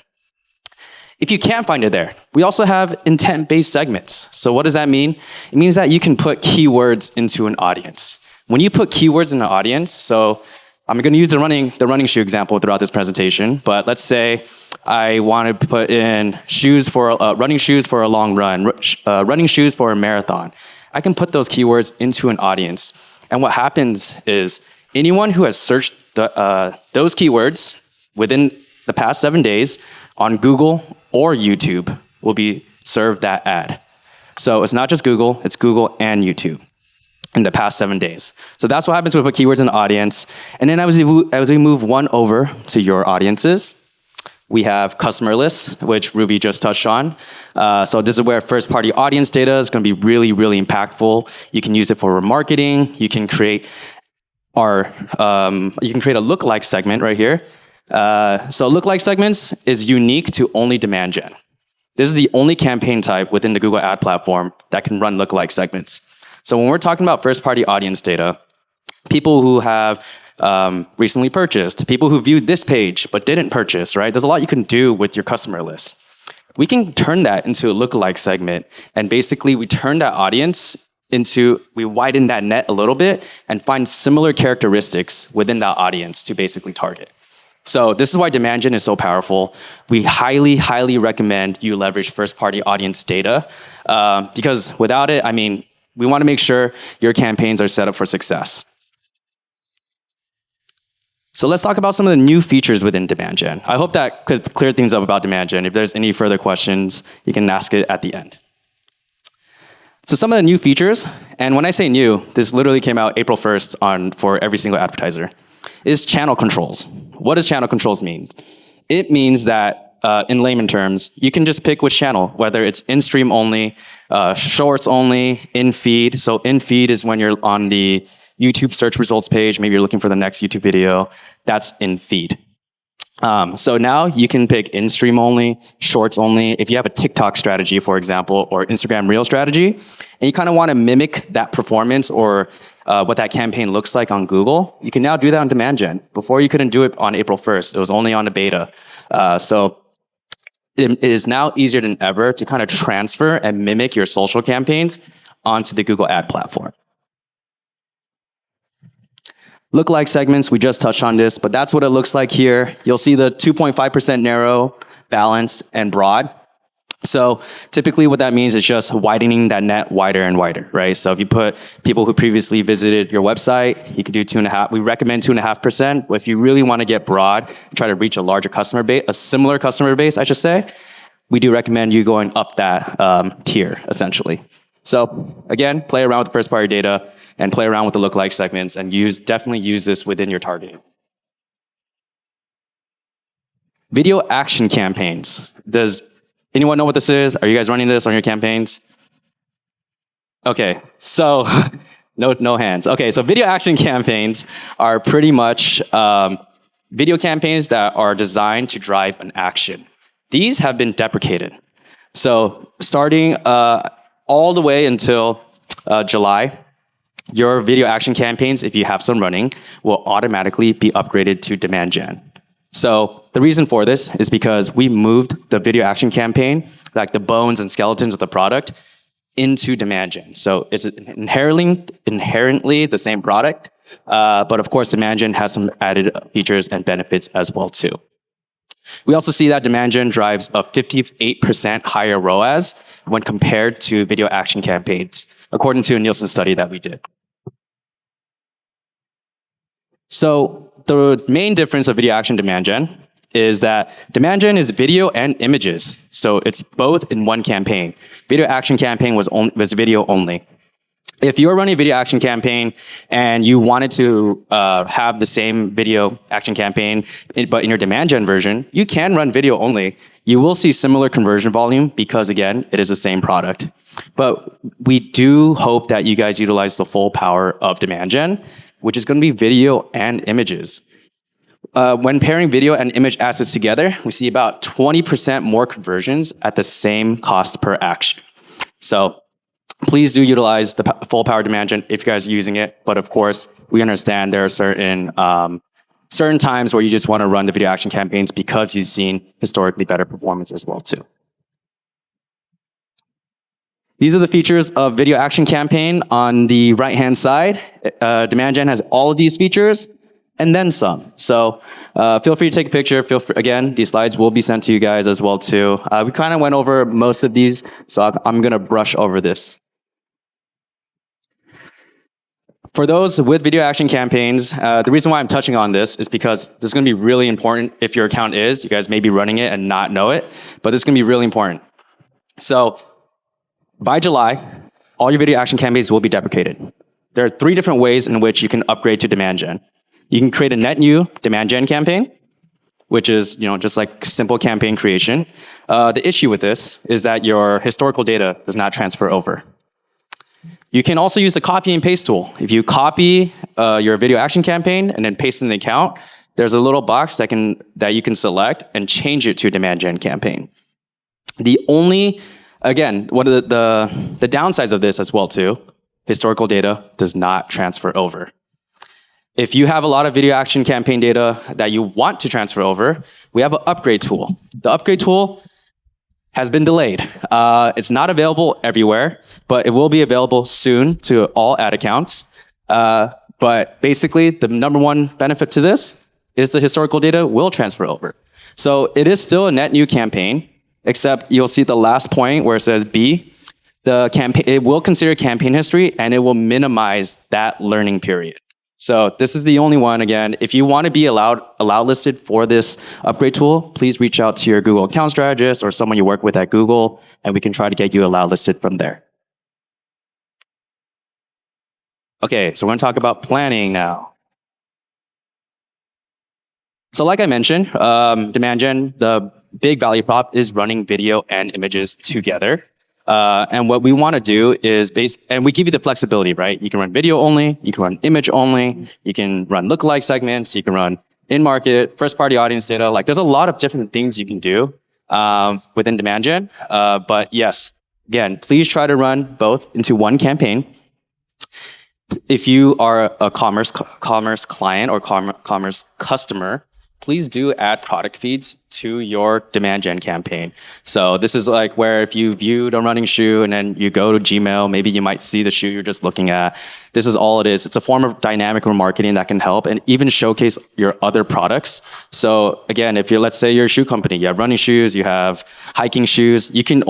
If you can't find it there, we also have intent-based segments. So what does that mean? It means that you can put keywords into an audience. When you put keywords in an audience, so I'm going to use the running shoe example throughout this presentation, but let's say I want to put in running shoes for a long run, running shoes for a marathon. I can put those keywords into an audience. And what happens is anyone who has searched those keywords within the past 7 days on Google or YouTube will be served that ad. So it's not just Google, it's Google and YouTube in the past 7 days. So that's what happens when we put keywords in the audience. And then as we move one over to your audiences, we have customer lists, which Ruby just touched on. So this is where first-party audience data is going to be really, really impactful. You can use it for remarketing. You can create a lookalike segment right here. So lookalike segments is unique to only demand gen. This is the only campaign type within the Google Ad platform that can run lookalike segments. So when we're talking about first-party audience data, people who have recently purchased, people who viewed this page but didn't purchase, right? There's a lot you can do with your customer list. We can turn that into a lookalike segment, and basically we turn that audience we widen that net a little bit and find similar characteristics within that audience to basically target. So this is why demand gen is so powerful. We highly, highly recommend you leverage first-party audience data because without it, we want to make sure your campaigns are set up for success. So let's talk about some of the new features within demand gen. I hope that could clear things up about demand gen. If there's any further questions, you can ask it at the end. So some of the new features, and when I say new, this literally came out April 1st for every single advertiser, is channel controls. What does channel controls mean? It means that in layman terms, you can just pick which channel, whether it's in-stream only, shorts only, in-feed. So in-feed is when you're on the YouTube search results page, maybe you're looking for the next YouTube video, that's in-feed. So now you can pick in-stream only, shorts only. If you have a TikTok strategy, for example, or Instagram Reel strategy, and you kind of want to mimic that performance or what that campaign looks like on Google, you can now do that on demand gen. Before you couldn't do it on April 1st. It was only on the beta. So it is now easier than ever to kind of transfer and mimic your social campaigns onto the Google Ad platform. Lookalike segments, we just touched on this, but that's what it looks like here. You'll see the 2.5% narrow, balanced, and broad. So typically what that means is just widening that net wider and wider, right? So if you put people who previously visited your website, you could do 2.5. We recommend 2.5%, but if you really want to get broad, try to reach a larger customer base, a similar customer base, I should say, we do recommend you going up that tier, essentially. So again, play around with the first-party data and play around with the lookalike segments and definitely use this within your targeting. Video action campaigns. Does anyone know what this is? Are you guys running this on your campaigns? Okay, so no hands. Okay, so video action campaigns are pretty much video campaigns that are designed to drive an action. These have been deprecated. So starting all the way until July, your video action campaigns, if you have some running, will automatically be upgraded to demand gen. So the reason for this is because we moved the video action campaign, like the bones and skeletons of the product, into demand gen. So it's inherently the same product, but of course demand gen has some added features and benefits as well too. We also see that demand gen drives a 58% higher ROAS when compared to video action campaigns, according to a Nielsen study that we did. So the main difference of video action demand gen is that demand gen is video and images. So it's both in one campaign. Video action campaign was video only. If you're running a video action campaign and you wanted to have the same video action campaign, but in your demand gen version, you can run video only. You will see similar conversion volume because, again, it is the same product. But we do hope that you guys utilize the full power of demand gen, which is going to be video and images. When pairing video and image assets together, we see about 20% more conversions at the same cost per action. So please do utilize the full power demand gen if you guys are using it. But of course, we understand there are certain times where you just want to run the video action campaigns because you've seen historically better performance as well too. These are the features of video action campaign on the right-hand side. Demand gen has all of these features. and then some. So feel free to take a picture. Again, these slides will be sent to you guys as well too. We kind of went over most of these, so I'm gonna brush over this. For those with video action campaigns, the reason why I'm touching on this is because this is gonna be really important if your account is. You guys may be running it and not know it, but this is gonna be really important. So by July, all your video action campaigns will be deprecated. There are 3 different ways in which you can upgrade to demand gen. You can create a net new demand gen campaign, which is just like simple campaign creation. The issue with this is that your historical data does not transfer over. You can also use the copy and paste tool. If you copy your video action campaign and then paste in the account, there's a little box that you can select and change it to a demand gen campaign. Again, one of the downsides of this as well too, historical data does not transfer over. If you have a lot of video action campaign data that you want to transfer over, we have an upgrade tool. The upgrade tool has been delayed. It's not available everywhere, but it will be available soon to all ad accounts. But basically, the number one benefit to this is the historical data will transfer over. So it is still a net new campaign, except you'll see the last point where it says B. It will consider campaign history and it will minimize that learning period. So this is the only one. Again, if you want to be allowed listed for this upgrade tool, please reach out to your Google account strategist or someone you work with at Google, and we can try to get you allowed listed from there. Okay, so we're going to talk about planning now. So like I mentioned, demand gen, the big value prop is running video and images together. And what we want to do is and we give you the flexibility, right? You can run video only, you can run image only, you can run lookalike segments, you can run in-market, first-party audience data. Like there's a lot of different things you can do within demand gen. But yes, again, please try to run both into one campaign. If you are a commerce client or commerce customer, please do add product feeds to your demand gen campaign. So this is like where if you viewed a running shoe and then you go to Gmail, maybe you might see the shoe you're just looking at. This is all it is. It's a form of dynamic remarketing that can help and even showcase your other products. So again, if let's say you're a shoe company, you have running shoes, you have hiking shoes, you can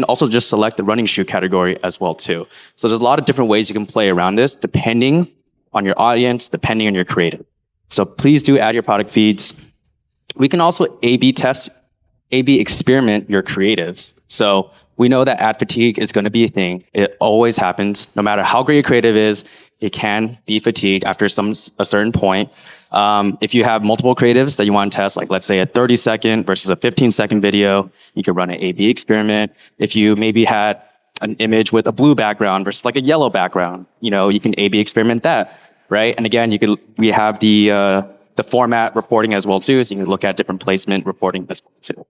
also just select the running shoe category as well too. So there's a lot of different ways you can play around this depending on your audience, depending on your creative. So please do add your product feeds. We can also A/B experiment your creatives. So we know that ad fatigue is going to be a thing. It always happens. No matter how great your creative is, it can be fatigued after a certain point. If you have multiple creatives that you want to test, like let's say a 30-second versus a 15-second video, you could run an A/B experiment. If you maybe had an image with a blue background versus like a yellow background, you can A/B experiment that. Right, and again, we have the format reporting as well too, so you can look at different placement reporting as well too.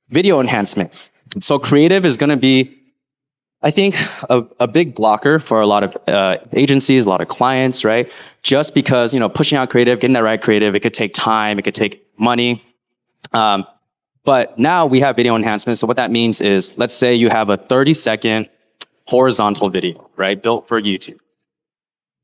Video enhancements. So creative is going to be, I think, a big blocker for a lot of agencies, a lot of clients, right? Just because pushing out creative, getting that right creative, it could take time, it could take money. But now we have video enhancements. So what that means is, let's say you have a 30-second horizontal video, right, built for YouTube.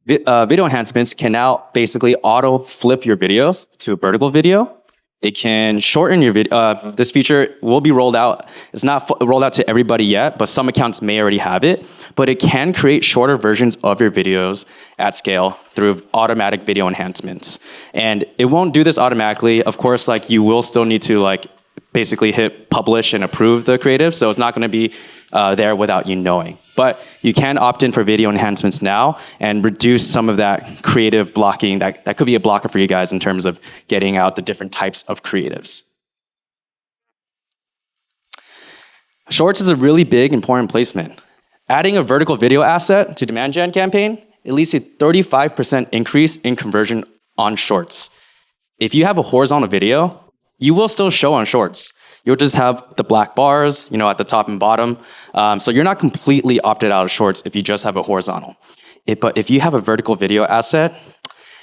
Video enhancements can now basically auto flip your videos to a vertical video. It can shorten your video. This feature will be rolled out. It's not rolled out to everybody yet, but some accounts may already have it. But it can create shorter versions of your videos at scale through automatic video enhancements. And it won't do this automatically. Of course, you will still need to basically hit publish and approve the creative. So it's not going to be there without you knowing. But you can opt in for video enhancements now and reduce some of that creative blocking. That could be a blocker for you guys in terms of getting out the different types of creatives. Shorts is a really big, important placement. Adding a vertical video asset to demand gen campaign, it leads to 35% increase in conversion on shorts. If you have a horizontal video, you will still show on shorts. You'll just have the black bars, at the top and bottom. So you're not completely opted out of shorts if you just have a horizontal. But if you have a vertical video asset,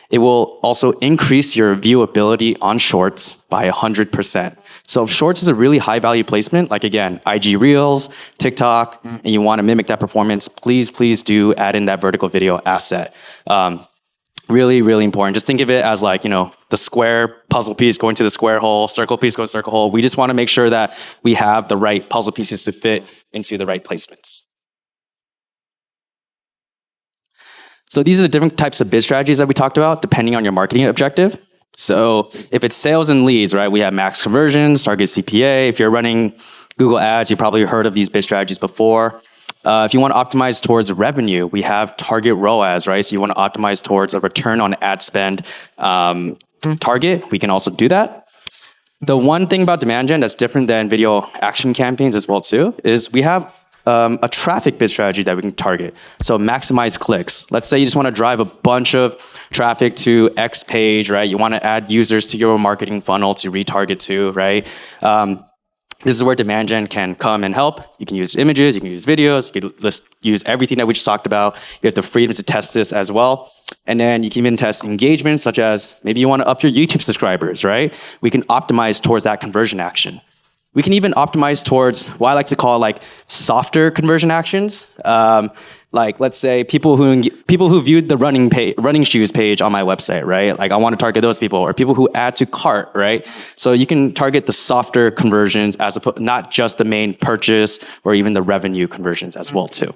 it will also increase your viewability on shorts by 100%. So if shorts is a really high value placement, like again, IG Reels, TikTok, and you want to mimic that performance, please do add in that vertical video asset. Really, really important. Just think of it as like, the square puzzle piece going to the square hole, circle piece going to circle hole. We just want to make sure that we have the right puzzle pieces to fit into the right placements. So these are the different types of bid strategies that we talked about, depending on your marketing objective. So if it's sales and leads, right, we have max conversions, target CPA. If you're running Google Ads, you've probably heard of these bid strategies before. If you want to optimize towards revenue, we have target ROAS, right? So you want to optimize towards a return on ad spend target. We can also do that. The one thing about demand gen that's different than video action campaigns as well too is we have a traffic bid strategy that we can target. So maximize clicks. Let's say you just want to drive a bunch of traffic to X page, right? You want to add users to your marketing funnel to retarget to, right? This is where demand gen can come and help. You can use images, you can use videos, you can use everything that we just talked about. You have the freedom to test this as well. And then you can even test engagement, such as maybe you want to up your YouTube subscribers, right? We can optimize towards that conversion action. We can even optimize towards what I like to call like softer conversion actions. Like let's say people who viewed the running shoes page on my website, right? Like I want to target those people, or people who add to cart, right? So you can target the softer conversions as opposed, not just the main purchase or even the revenue conversions as well too.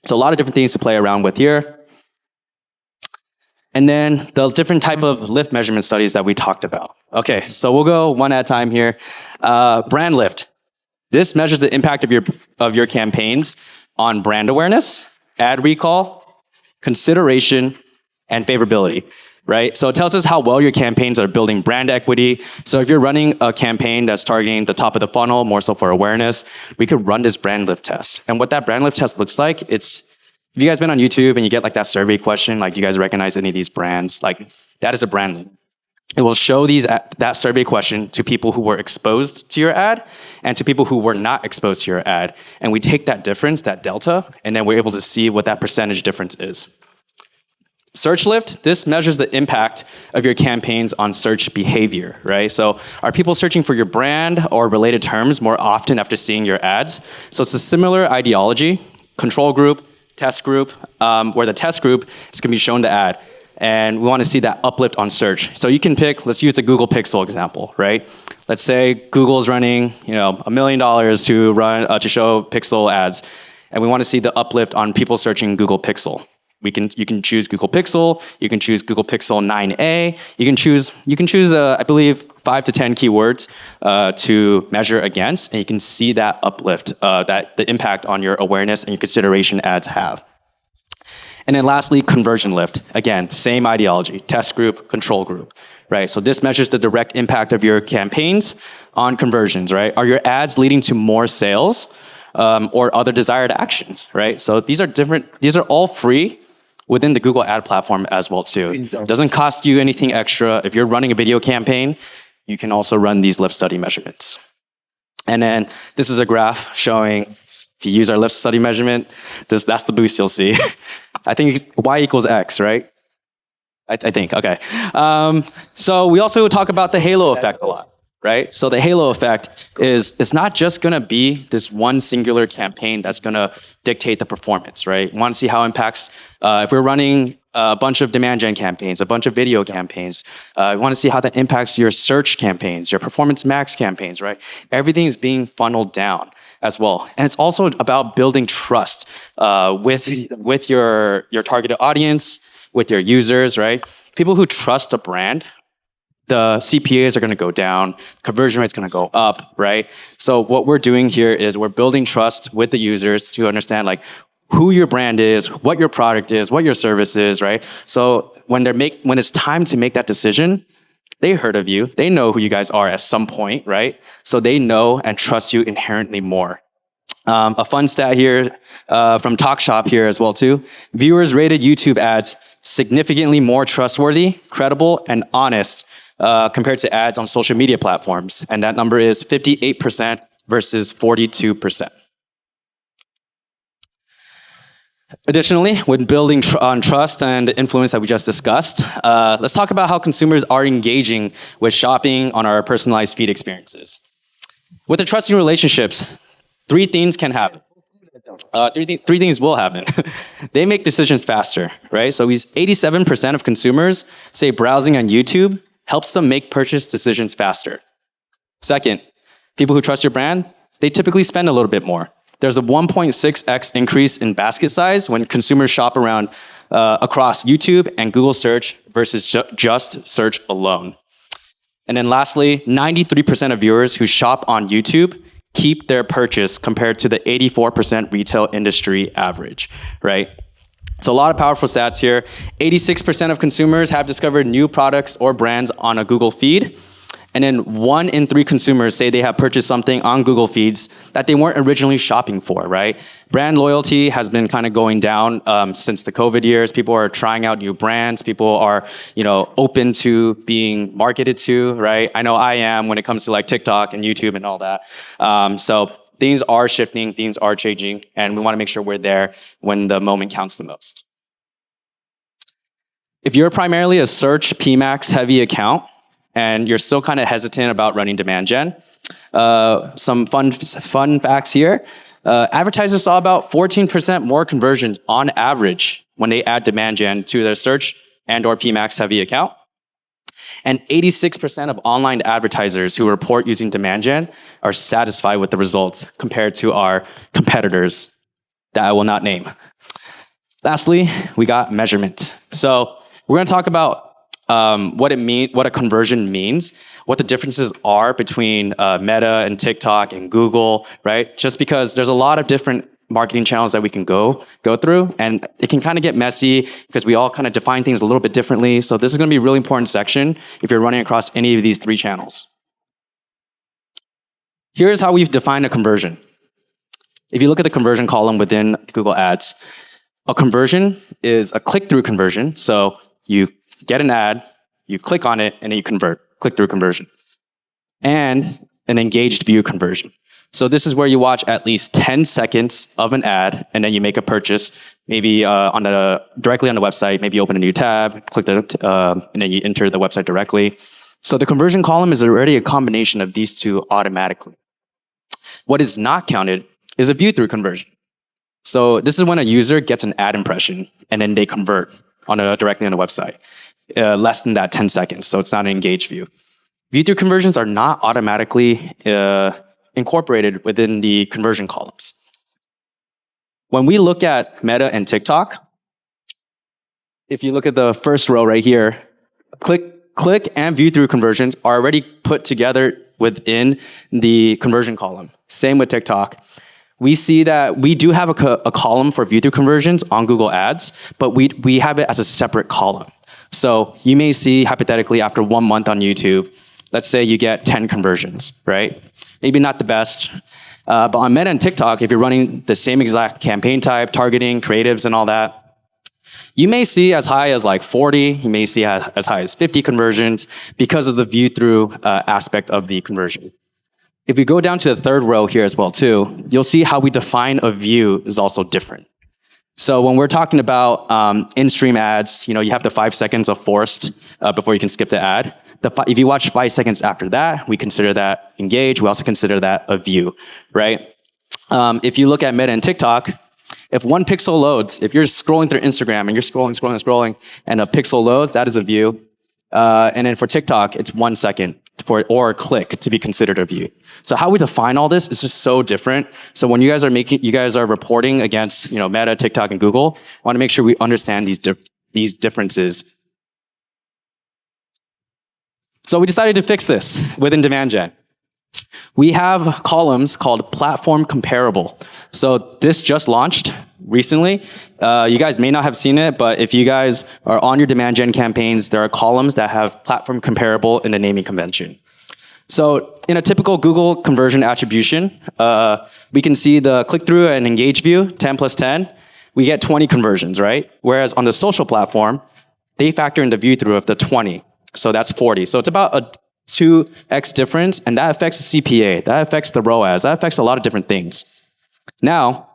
So a lot of different things to play around with here. And then the different type of lift measurement studies that we talked about. Okay, so we'll go one at a time here. Brand lift. This measures the impact of your campaigns on brand awareness, ad recall, consideration, and favorability, right? So it tells us how well your campaigns are building brand equity. So if you're running a campaign that's targeting the top of the funnel, more so for awareness, we could run this brand lift test. And what that brand lift test looks like, if you guys been on YouTube and you get like that survey question, like you guys recognize any of these brands, like that is a brand lift. It will show that survey question to people who were exposed to your ad and to people who were not exposed to your ad. And we take that difference, that delta, and then we're able to see what that percentage difference is. Search lift, this measures the impact of your campaigns on search behavior, right? So are people searching for your brand or related terms more often after seeing your ads? So it's a similar ideology, control group, test group, where the test group is going to be shown the ad. And we want to see that uplift on search. So you can pick, let's use the Google Pixel example, right? Let's say Google's running, $1 million to show Pixel ads, and we want to see the uplift on people searching Google Pixel. You can choose Google Pixel, you can choose Google Pixel 9a, you can choose I believe 5 to 10 keywords to measure against, and you can see that uplift, that the impact on your awareness and your consideration ads have. And then lastly, conversion lift. Again, same ideology, test group, control group, right? So this measures the direct impact of your campaigns on conversions, right? Are your ads leading to more sales or other desired actions, right? So these are all free within the Google ad platform as well too. It doesn't cost you anything extra. If you're running a video campaign, you can also run these lift study measurements. And then this is a graph showing, if you use our lift study measurement, that's the boost you'll see. I think Y equals X, right? I think, okay. So we also talk about the halo effect a lot, right? So the halo effect is, it's not just gonna be this one singular campaign that's gonna dictate the performance, right? We wanna see how it impacts, if we're running a bunch of demand gen campaigns, a bunch of video campaigns, we wanna see how that impacts your search campaigns, your performance max campaigns, right? Everything is being funneled down as well. And it's also about building trust with your targeted audience, with your users, right? People who trust a brand, the CPAs are gonna go down, conversion rate's gonna go up, right? So what we're doing here is we're building trust with the users to understand like who your brand is, what your product is, what your service is, right? So when it's time to make that decision, they heard of you. They know who you guys are at some point, right? So they know and trust you inherently more. A fun stat here from TalkShop here as well too. Viewers rated YouTube ads significantly more trustworthy, credible, and honest compared to ads on social media platforms. And that number is 58% versus 42%. Additionally, when building on trust and the influence that we just discussed, let's talk about how consumers are engaging with shopping on our personalized feed experiences. With the trusting relationships, 3 things can happen. three things will happen. They make decisions faster, right? So 87% of consumers say browsing on YouTube helps them make purchase decisions faster. Second, people who trust your brand, they typically spend a little bit more. There's a 1.6x increase in basket size when consumers shop around across YouTube and Google search versus just search alone. And then lastly, 93% of viewers who shop on YouTube keep their purchase compared to the 84% retail industry average, right? So a lot of powerful stats here. 86% of consumers have discovered new products or brands on a Google feed. And then 1 in 3 consumers say they have purchased something on Google feeds that they weren't originally shopping for, right? Brand loyalty has been kind of going down since the COVID years. People are trying out new brands. People are, open to being marketed to, right? I know I am when it comes to like TikTok and YouTube and all that. So things are shifting, things are changing, and we want to make sure we're there when the moment counts the most. If you're primarily a search PMAX heavy account, and you're still kind of hesitant about running demand gen, some fun facts here. Advertisers saw about 14% more conversions on average when they add demand gen to their search and or PMAX heavy account. And 86% of online advertisers who report using demand gen are satisfied with the results compared to our competitors that I will not name. Lastly, we got measurement. So we're gonna talk about what a conversion means, what the differences are between Meta and TikTok and Google, right? Just because there's a lot of different marketing channels that we can go through, and it can kind of get messy because we all kind of define things a little bit differently. So this is going to be a really important section if you're running across any of these 3 channels. Here's how we've defined a conversion. If you look at the conversion column within Google Ads, a conversion is a click-through conversion. So you get an ad, you click on it, and then you convert, click-through conversion. And an engaged view conversion. So this is where you watch at least 10 seconds of an ad, and then you make a purchase, maybe directly on the website, maybe open a new tab, click and then you enter the website directly. So the conversion column is already a combination of these two automatically. What is not counted is a view-through conversion. So this is when a user gets an ad impression, and then they convert directly on the website. Less than that 10 seconds, so it's not an engaged view. View-through conversions are not automatically incorporated within the conversion columns. When we look at Meta and TikTok, if you look at the first row right here, click and view-through conversions are already put together within the conversion column. Same with TikTok. We see that we do have a column for view-through conversions on Google Ads, but we have it as a separate column. So you may see, hypothetically, after 1 month on YouTube, let's say you get 10 conversions, right? Maybe not the best. But on Meta and TikTok, if you're running the same exact campaign type, targeting, creatives, and all that, you may see as high as like 40, you may see as high as 50 conversions because of the view-through aspect of the conversion. If we go down to the third row here as well too, you'll see how we define a view is also different. So when we're talking about in-stream ads, you have the 5 seconds of forced before you can skip the ad. If you watch 5 seconds after that, we consider that engaged. We also consider that a view, right? If you look at Meta and TikTok, if 1 pixel loads, if you're scrolling through Instagram and you're scrolling, and a pixel loads, that is a view. And then for TikTok, it's 1 second or a click to be considered a view. So how we define all this is just so different. So when you guys are reporting against Meta, TikTok, and Google, I want to make sure we understand these differences. So we decided to fix this within demand gen. We have columns called platform comparable. So this just launched recently. You guys may not have seen it, but if you guys are on your demand gen campaigns, there are columns that have platform comparable in the naming convention. So in a typical Google conversion attribution, we can see the click-through and engage view, 10 plus 10. We get 20 conversions, right? Whereas on the social platform, they factor in the view-through of the 20. So that's 40. So it's about a 2x difference, and that affects the CPA, that affects the ROAS, that affects a lot of different things. Now,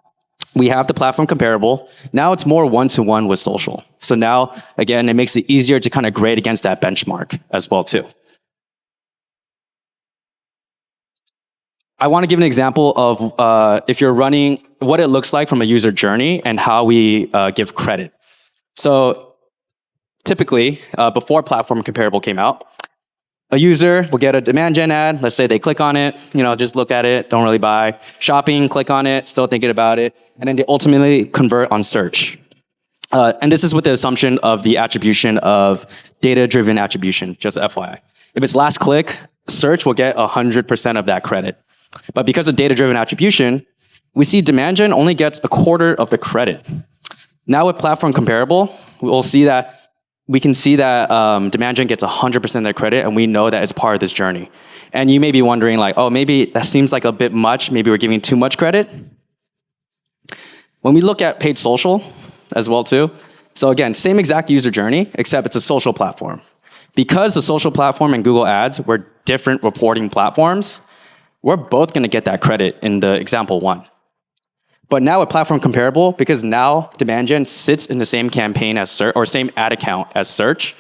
we have the platform comparable. Now it's more one-to-one with social. So now, again, it makes it easier to kind of grade against that benchmark as well, too. I want to give an example of if you're running, what it looks like from a user journey and how we give credit. So typically, before Platform Comparable came out, a user will get a demand gen ad. Let's say they click on it, just look at it, don't really buy. Shopping, click on it, still thinking about it. And then they ultimately convert on search. And this is with the assumption of the attribution of data-driven attribution, just FYI. If it's last click, search will get 100% of that credit. But because of data-driven attribution, we see demand gen only gets a quarter of the credit. Now with Platform Comparable, we can see that demand gen gets 100% of their credit, and we know that it's part of this journey. And you may be wondering like, oh, maybe that seems like a bit much. Maybe we're giving too much credit. When we look at paid social as well too, so again, same exact user journey, except it's a social platform. Because the social platform and Google Ads were different reporting platforms, we're both going to get that credit in the example one. But now with Platform Comparable, because now demand gen sits in the same campaign as search, or same ad account as search,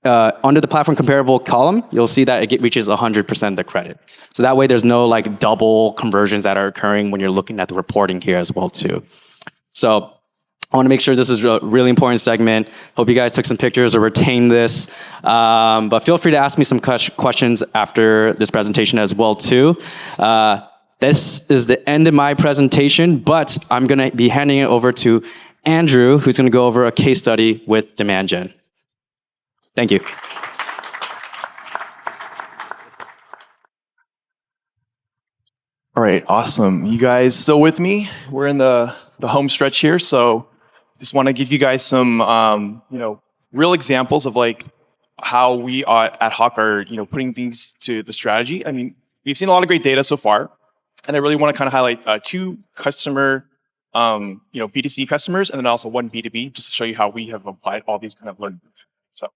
under the Platform Comparable column, you'll see that it reaches 100% of the credit. So that way there's no like double conversions that are occurring when you're looking at the reporting here as well too. So I want to make sure this is a really important segment. Hope you guys took some pictures or retained this. But feel free to ask me some questions after this presentation as well too. This is the end of my presentation, but I'm going to be handing it over to Andrew, who's going to go over a case study with demand gen. Thank you. All right, awesome. You guys still with me? We're in the home stretch here, so just want to give you guys some, real examples of like how we at Hawke are, putting things to the strategy. I mean, we've seen a lot of great data so far, and I really want to kind of highlight two customer, B2C customers, and then also one B2B, just to show you how we have applied all these kind of learning. So,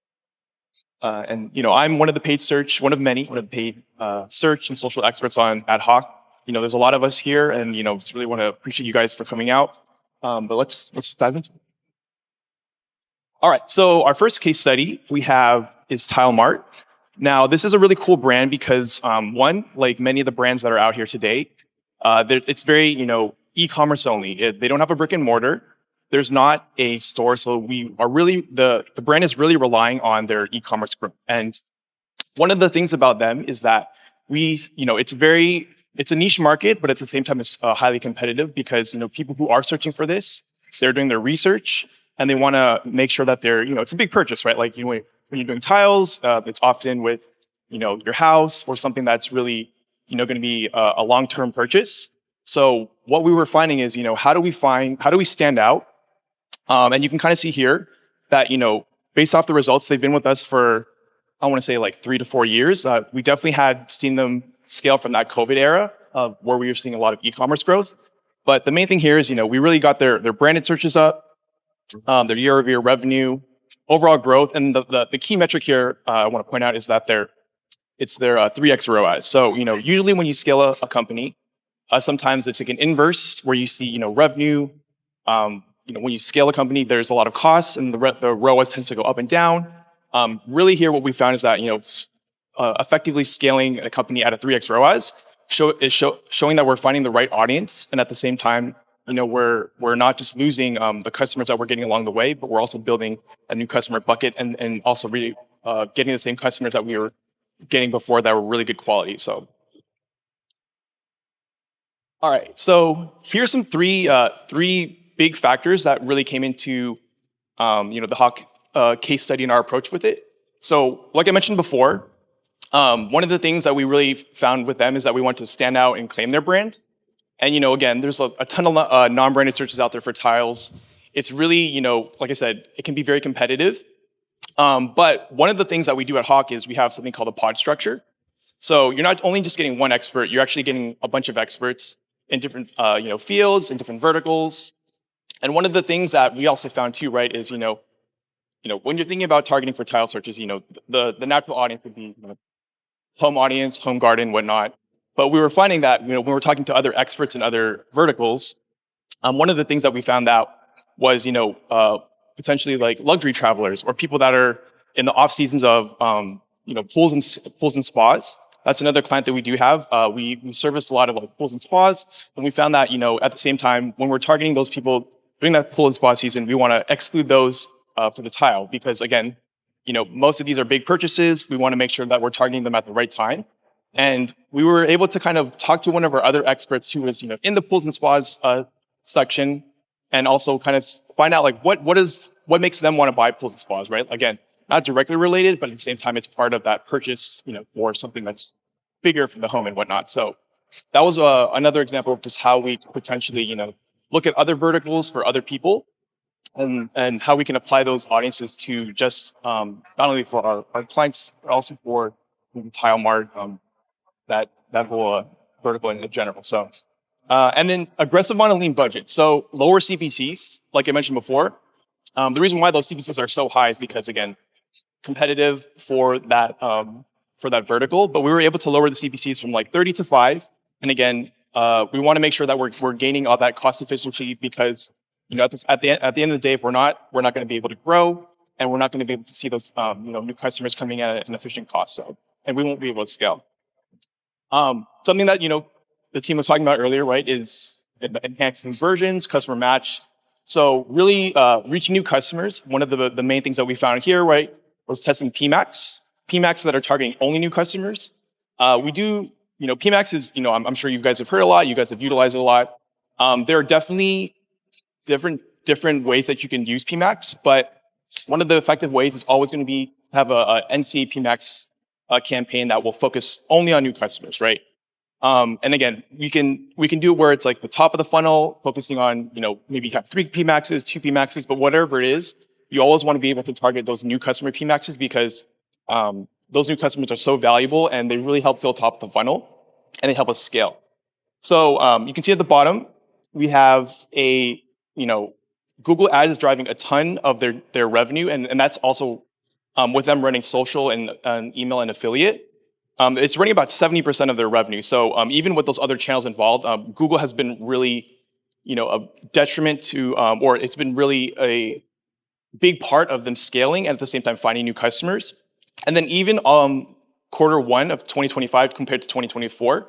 I'm one of the paid search and social experts at Hawke. There's a lot of us here, and just really want to appreciate you guys for coming out. But let's dive into it. All right, so our first case study we have is Tile Mart. Now, this is a really cool brand because one, like many of the brands that are out here today, it's very e-commerce only. They don't have a brick and mortar. There's not a store, so we are really the brand is really relying on their e-commerce growth. And one of the things about them is that it's a niche market, but at the same time, it's highly competitive because, people who are searching for this, they're doing their research and they want to make sure that they're, it's a big purchase, right? Like, when you're doing tiles, it's often with, your house or something that's really, going to be a long-term purchase. So what we were finding is, how do we stand out? And you can kind of see here that, based off the results, they've been with us for, I want to say like 3 to 4 years. We definitely had seen them scale from that COVID era where we were seeing a lot of e-commerce growth. But the main thing here is, we really got their branded searches up, their year-over-year revenue, overall growth. And the key metric here I want to point out is that it's their 3x ROIs. So, usually when you scale a company, sometimes it's like an inverse where you see, revenue. When you scale a company, there's a lot of costs and the ROIs tends to go up and down. Really here, what we found is that, effectively scaling a company at a 3x ROIs is showing that we're finding the right audience. And at the same time, we're not just losing the customers that we're getting along the way, but we're also building a new customer bucket and also really getting the same customers that we were getting before that were really good quality. So, all right. So here's some three big factors that really came into the Hawke case study and our approach with it. So, like I mentioned before, one of the things that we really found with them is that we want to stand out and claim their brand. And, again, there's a ton of non-branded searches out there for tiles. It's really, like I said, it can be very competitive. But one of the things that we do at Hawke is we have something called a pod structure. So you're not only just getting one expert, you're actually getting a bunch of experts in different, fields, in different verticals. And one of the things that we also found too, right, is, when you're thinking about targeting for tile searches, the natural audience would be home audience, home garden, whatnot. But we were finding that, when we're talking to other experts in other verticals, one of the things that we found out was, potentially like luxury travelers or people that are in the off seasons of, pools and spas. That's another client that we do have. We service a lot of like pools and spas, and we found that, at the same time, when we're targeting those people during that pool and spa season, we want to exclude those for the tile because again, most of these are big purchases. We want to make sure that we're targeting them at the right time. And we were able to kind of talk to one of our other experts who was, in the pools and spas section, and also kind of find out like what makes them want to buy pools and spas, right? Again, not directly related, but at the same time, it's part of that purchase, for something that's bigger for the home and whatnot. So that was another example of just how we potentially, look at other verticals for other people and how we can apply those audiences to just not only for our clients, but also for Tile Mart, that whole vertical in general. So, and then aggressive on a lean budget. So lower CPCs, like I mentioned before. The reason why those CPCs are so high is because again, competitive for that vertical, but we were able to lower the CPCs from like 30 to 5. And again, we want to make sure that we're gaining all that cost efficiency because at the end of the day, if we're not going to be able to grow, and we're not going to be able to see those new customers coming at an efficient cost. So, and we won't be able to scale. Something that the team was talking about earlier, right, is enhancing conversions, customer match. So really reaching new customers. One of the main things that we found here, right, was testing PMAX that are targeting only new customers. We do, PMAX is, I'm sure you guys have heard a lot. You guys have utilized it a lot. There are definitely different ways that you can use PMAX, but one of the effective ways is always going to be have a NC PMAX campaign that will focus only on new customers, right? And again, we can do it where it's like the top of the funnel, focusing on, maybe you have 3 PMAXs, 2 PMAXs, but whatever it is, you always want to be able to target those new customer PMAXs because those new customers are so valuable and they really help fill top of the funnel and they help us scale. So you can see at the bottom, we have Google Ads is driving a ton of their revenue, and that's also with them running social and email and affiliate. It's running about 70% of their revenue. So even with those other channels involved, Google has been really, a detriment to, or it's been really a big part of them scaling and at the same time finding new customers. And then even quarter 1 of 2025 compared to 2024,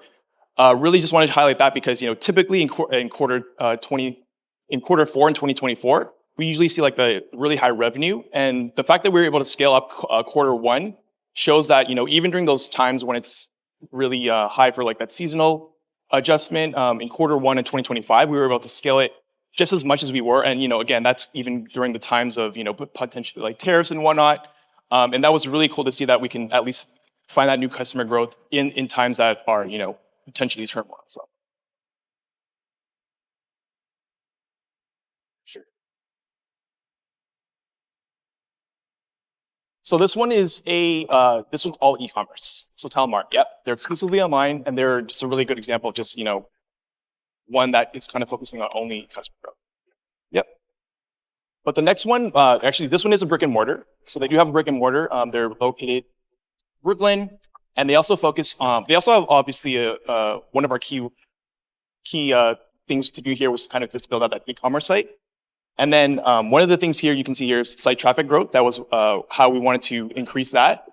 really just wanted to highlight that because typically in quarter 4 in 2024, we usually see like the really high revenue, and the fact that we were able to scale up quarter 1 shows that even during those times when it's really high for like that seasonal adjustment in quarter 1 in 2025, we were able to scale it just as much as we were, and again that's even during the times of potentially like tariffs and whatnot, and that was really cool to see that we can at least find that new customer growth in times that are potentially turmoil. So. Sure. So this one is this one's all e-commerce. So Tile Mart, yep, they're exclusively online, and they're just a really good example of just one that is kind of focusing on only customer growth. Yep. But the next one, actually, this one is a brick and mortar. So they do have a brick and mortar. They're located in Brooklyn, and they also focus. They also have obviously one of our key things to do here was kind of just build out that e-commerce site. And then one of the things here you can see here is site traffic growth. That was how we wanted to increase that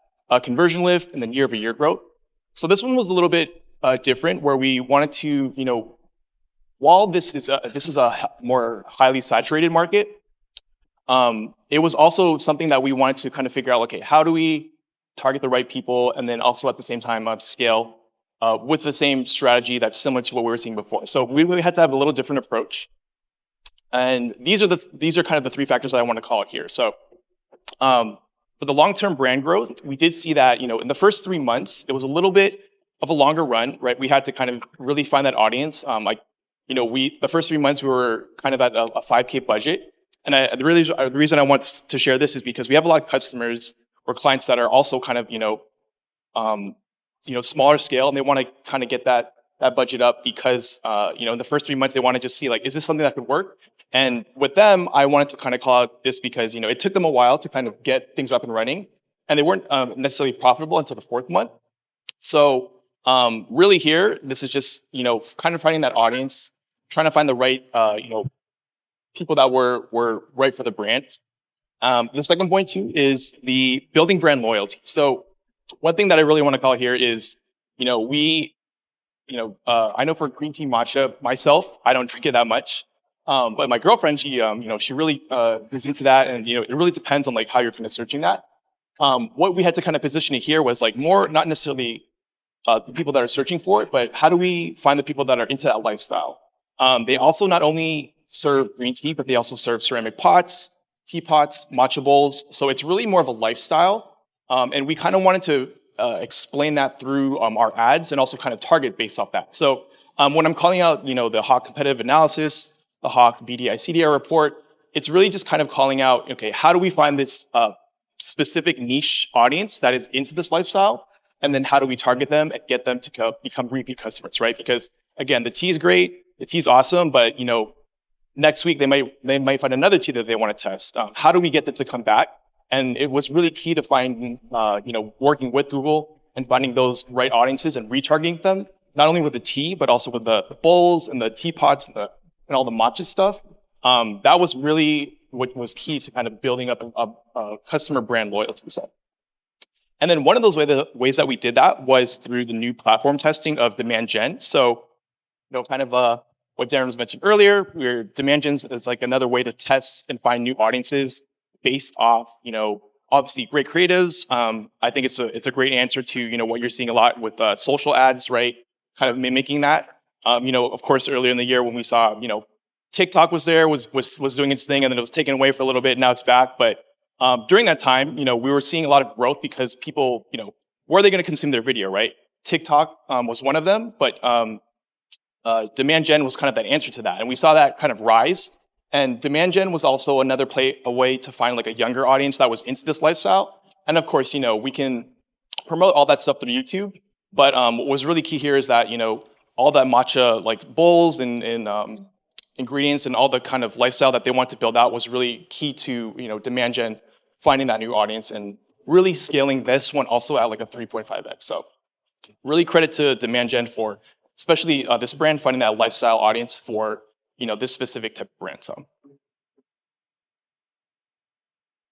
conversion lift and then year-over-year growth. So this one was a little bit different, where we wanted to, while this is a more highly saturated market, it was also something that we wanted to kind of figure out. Okay, how do we target the right people, and then also at the same time scale with the same strategy that's similar to what we were seeing before. So we had to have a little different approach. And these are kind of the 3 factors that I want to call out here. So for the long-term brand growth, we did see that, in the first 3 months, it was a little bit of a longer run, right? We had to kind of really find that audience. The first 3 months, we were kind of at a $5K budget. And the reason I want to share this is because we have a lot of customers or clients that are also kind of, smaller scale, and they want to kind of get that budget up because, in the first 3 months, they want to just see, like, is this something that could work? And with them, I wanted to kind of call out this because, it took them a while to kind of get things up and running, and they weren't necessarily profitable until the 4th month. So really here, this is just, kind of finding that audience, trying to find the right, people that were right for the brand. The second point too is the building brand loyalty. So one thing that I really want to call here is I know for green tea matcha myself, I don't drink it that much. But my girlfriend, she really is into that, and it really depends on like how you're kind of searching that. What we had to kind of position it here was like more not necessarily the people that are searching for it, but how do we find the people that are into that lifestyle? They also not only serve green tea, but they also serve ceramic pots, teapots, matcha bowls. So it's really more of a lifestyle. And we kind of wanted to explain that through our ads and also kind of target based off that. So when I'm calling out, the Hawke competitive analysis, the Hawke BDI CDR report, it's really just kind of calling out, okay, how do we find this specific niche audience that is into this lifestyle? And then how do we target them and get them to become repeat customers, right? Because again, the tea is great, the tea is awesome, but next week they might find another tea that they want to test. How do we get them to come back? And it was really key to find, working with Google and finding those right audiences and retargeting them, not only with the tea, but also with the bowls and the teapots and all the matcha stuff. That was really what was key to kind of building up a customer brand loyalty set. And then one of those ways that we did that was through the new platform testing of demand gen. So, kind of what Darren was mentioned earlier, where demand gen is like another way to test and find new audiences based off, obviously great creatives. I think it's a great answer to, what you're seeing a lot with social ads, right? Kind of mimicking that. Of course, earlier in the year when we saw, TikTok was there, was doing its thing, and then it was taken away for a little bit, and now it's back. But during that time, we were seeing a lot of growth because people, where are they going to consume their video, right? TikTok was one of them, but demand gen was kind of that answer to that. And we saw that kind of rise. And demand gen was also a way to find like a younger audience that was into this lifestyle. And of course, we can promote all that stuff through YouTube. But what was really key here is that, all that matcha like bowls and ingredients and all the kind of lifestyle that they want to build out was really key to, demand gen, finding that new audience and really scaling this one also at like a 3.5x. So really credit to demand gen for, especially this brand, finding that lifestyle audience for, this specific type of brand. So.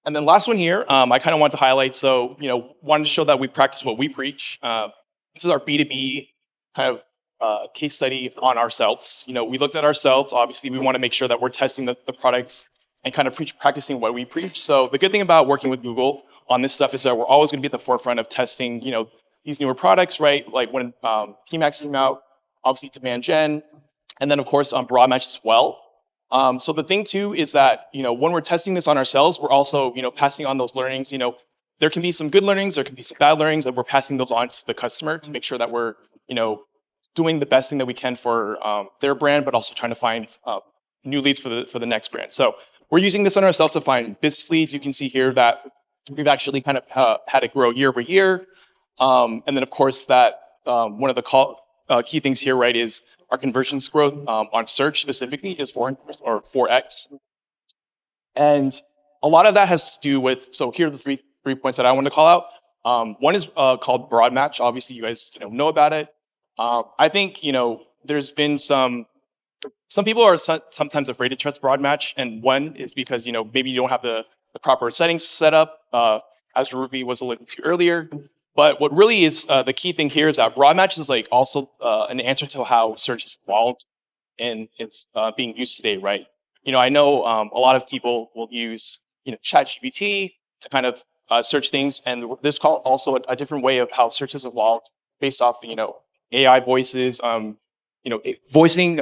And then last one here, I kind of want to highlight. So, wanted to show that we practice what we preach. This is our B2B kind of case study on ourselves. We looked at ourselves. Obviously, we want to make sure that we're testing the products and kind of practicing what we preach. So the good thing about working with Google on this stuff is that we're always going to be at the forefront of testing, these newer products, right? Like when PMAX came out, obviously demand gen, and then of course broad match as well. So the thing too is that, when we're testing this on ourselves, we're also, passing on those learnings. There can be some good learnings, there can be some bad learnings, and we're passing those on to the customer to make sure that we're, doing the best thing that we can for their brand, but also trying to find new leads for the next brand. So we're using this on ourselves to find business leads. You can see here that we've actually kind of had it grow year over year. And then of course that one of the key things here, right, is our conversions growth on search specifically is 4x. And a lot of that has to do with, so here are the three points that I want to call out. One is called broad match. Obviously you guys know about it. I think, there's been some people are sometimes afraid to trust broad match. And one is because, maybe you don't have the proper settings set up, as Ruby was alluding to earlier. But what really is the key thing here is that broad match is like also an answer to how search is evolved and it's being used today, right? I know a lot of people will use, ChatGPT to kind of search things. And there's also a different way of how search has evolved based off, AI voices, voicing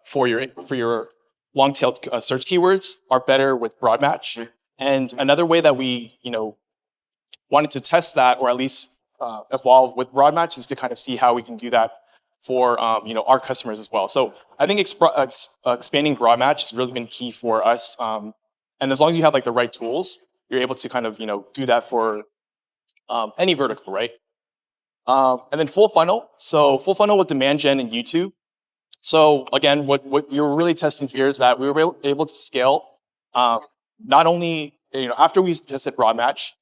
for your long-tailed search keywords are better with broad match. And another way that we, wanted to test that, or at least evolve with broad match, is to kind of see how we can do that for, our customers as well. So I think expanding broad match has really been key for us. And as long as you have like the right tools, you're able to kind of, do that for any vertical, right? And then full funnel. So full funnel with demand gen and YouTube. So again, what we were really testing here is that we were able to scale, not only, after we tested broad match,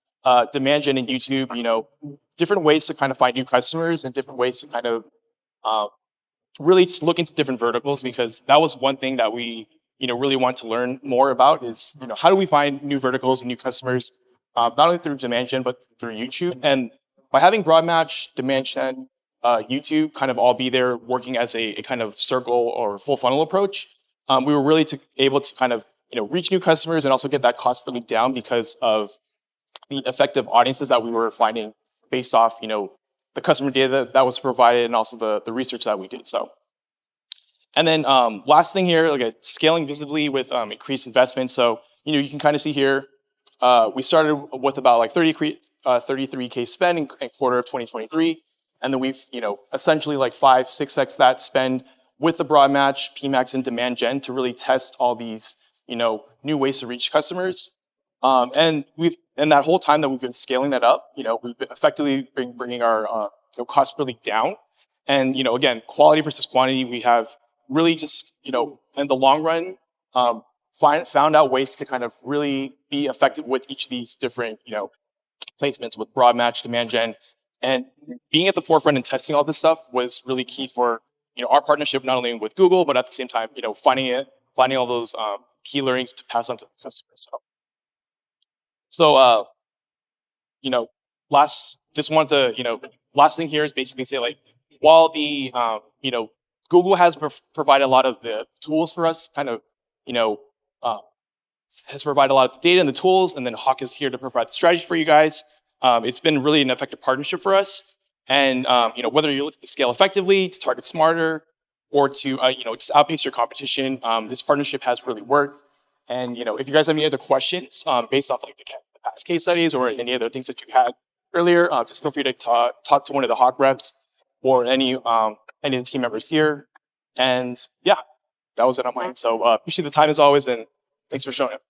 demand gen and YouTube, different ways to kind of find new customers and different ways to kind of really just look into different verticals, because that was one thing that we, really want to learn more about is, how do we find new verticals and new customers, not only through demand gen, but through YouTube. And by having broad match, demand gen, YouTube kind of all be there working as a kind of circle or full funnel approach, we were really able to kind of reach new customers and also get that cost really down because of the effective audiences that we were finding based off the customer data that was provided and also the research that we did. So. And then last thing here, scaling visibly with increased investment. So, you can kind of see here, we started with about like 33K spend in quarter of 2023. And then we've, essentially like 5-6x that spend with the broad match, PMAX, and demand gen to really test all these, new ways to reach customers. And that whole time that we've been scaling that up, we've been effectively bringing our cost really down. And, again, quality versus quantity, we have really just, in the long run, found out ways to kind of really be effective with each of these different, placements with broad match, demand gen. And being at the forefront and testing all this stuff was really key for, our partnership, not only with Google, but at the same time, finding all those key learnings to pass on to the customers. So, last thing here is basically say like, while the, Google has provided a lot of the tools for us, kind of, has provided a lot of the data and the tools, and then Hawke is here to provide the strategy for you guys. It's been really an effective partnership for us. And, whether you're looking to scale effectively, to target smarter, or to, just outpace your competition, this partnership has really worked. And, if you guys have any other questions based off like the past case studies or any other things that you had earlier, just feel free to talk to one of the Hawke reps or any of the team members here. And yeah, that was it on my end. So appreciate the time as always, and thanks for showing up.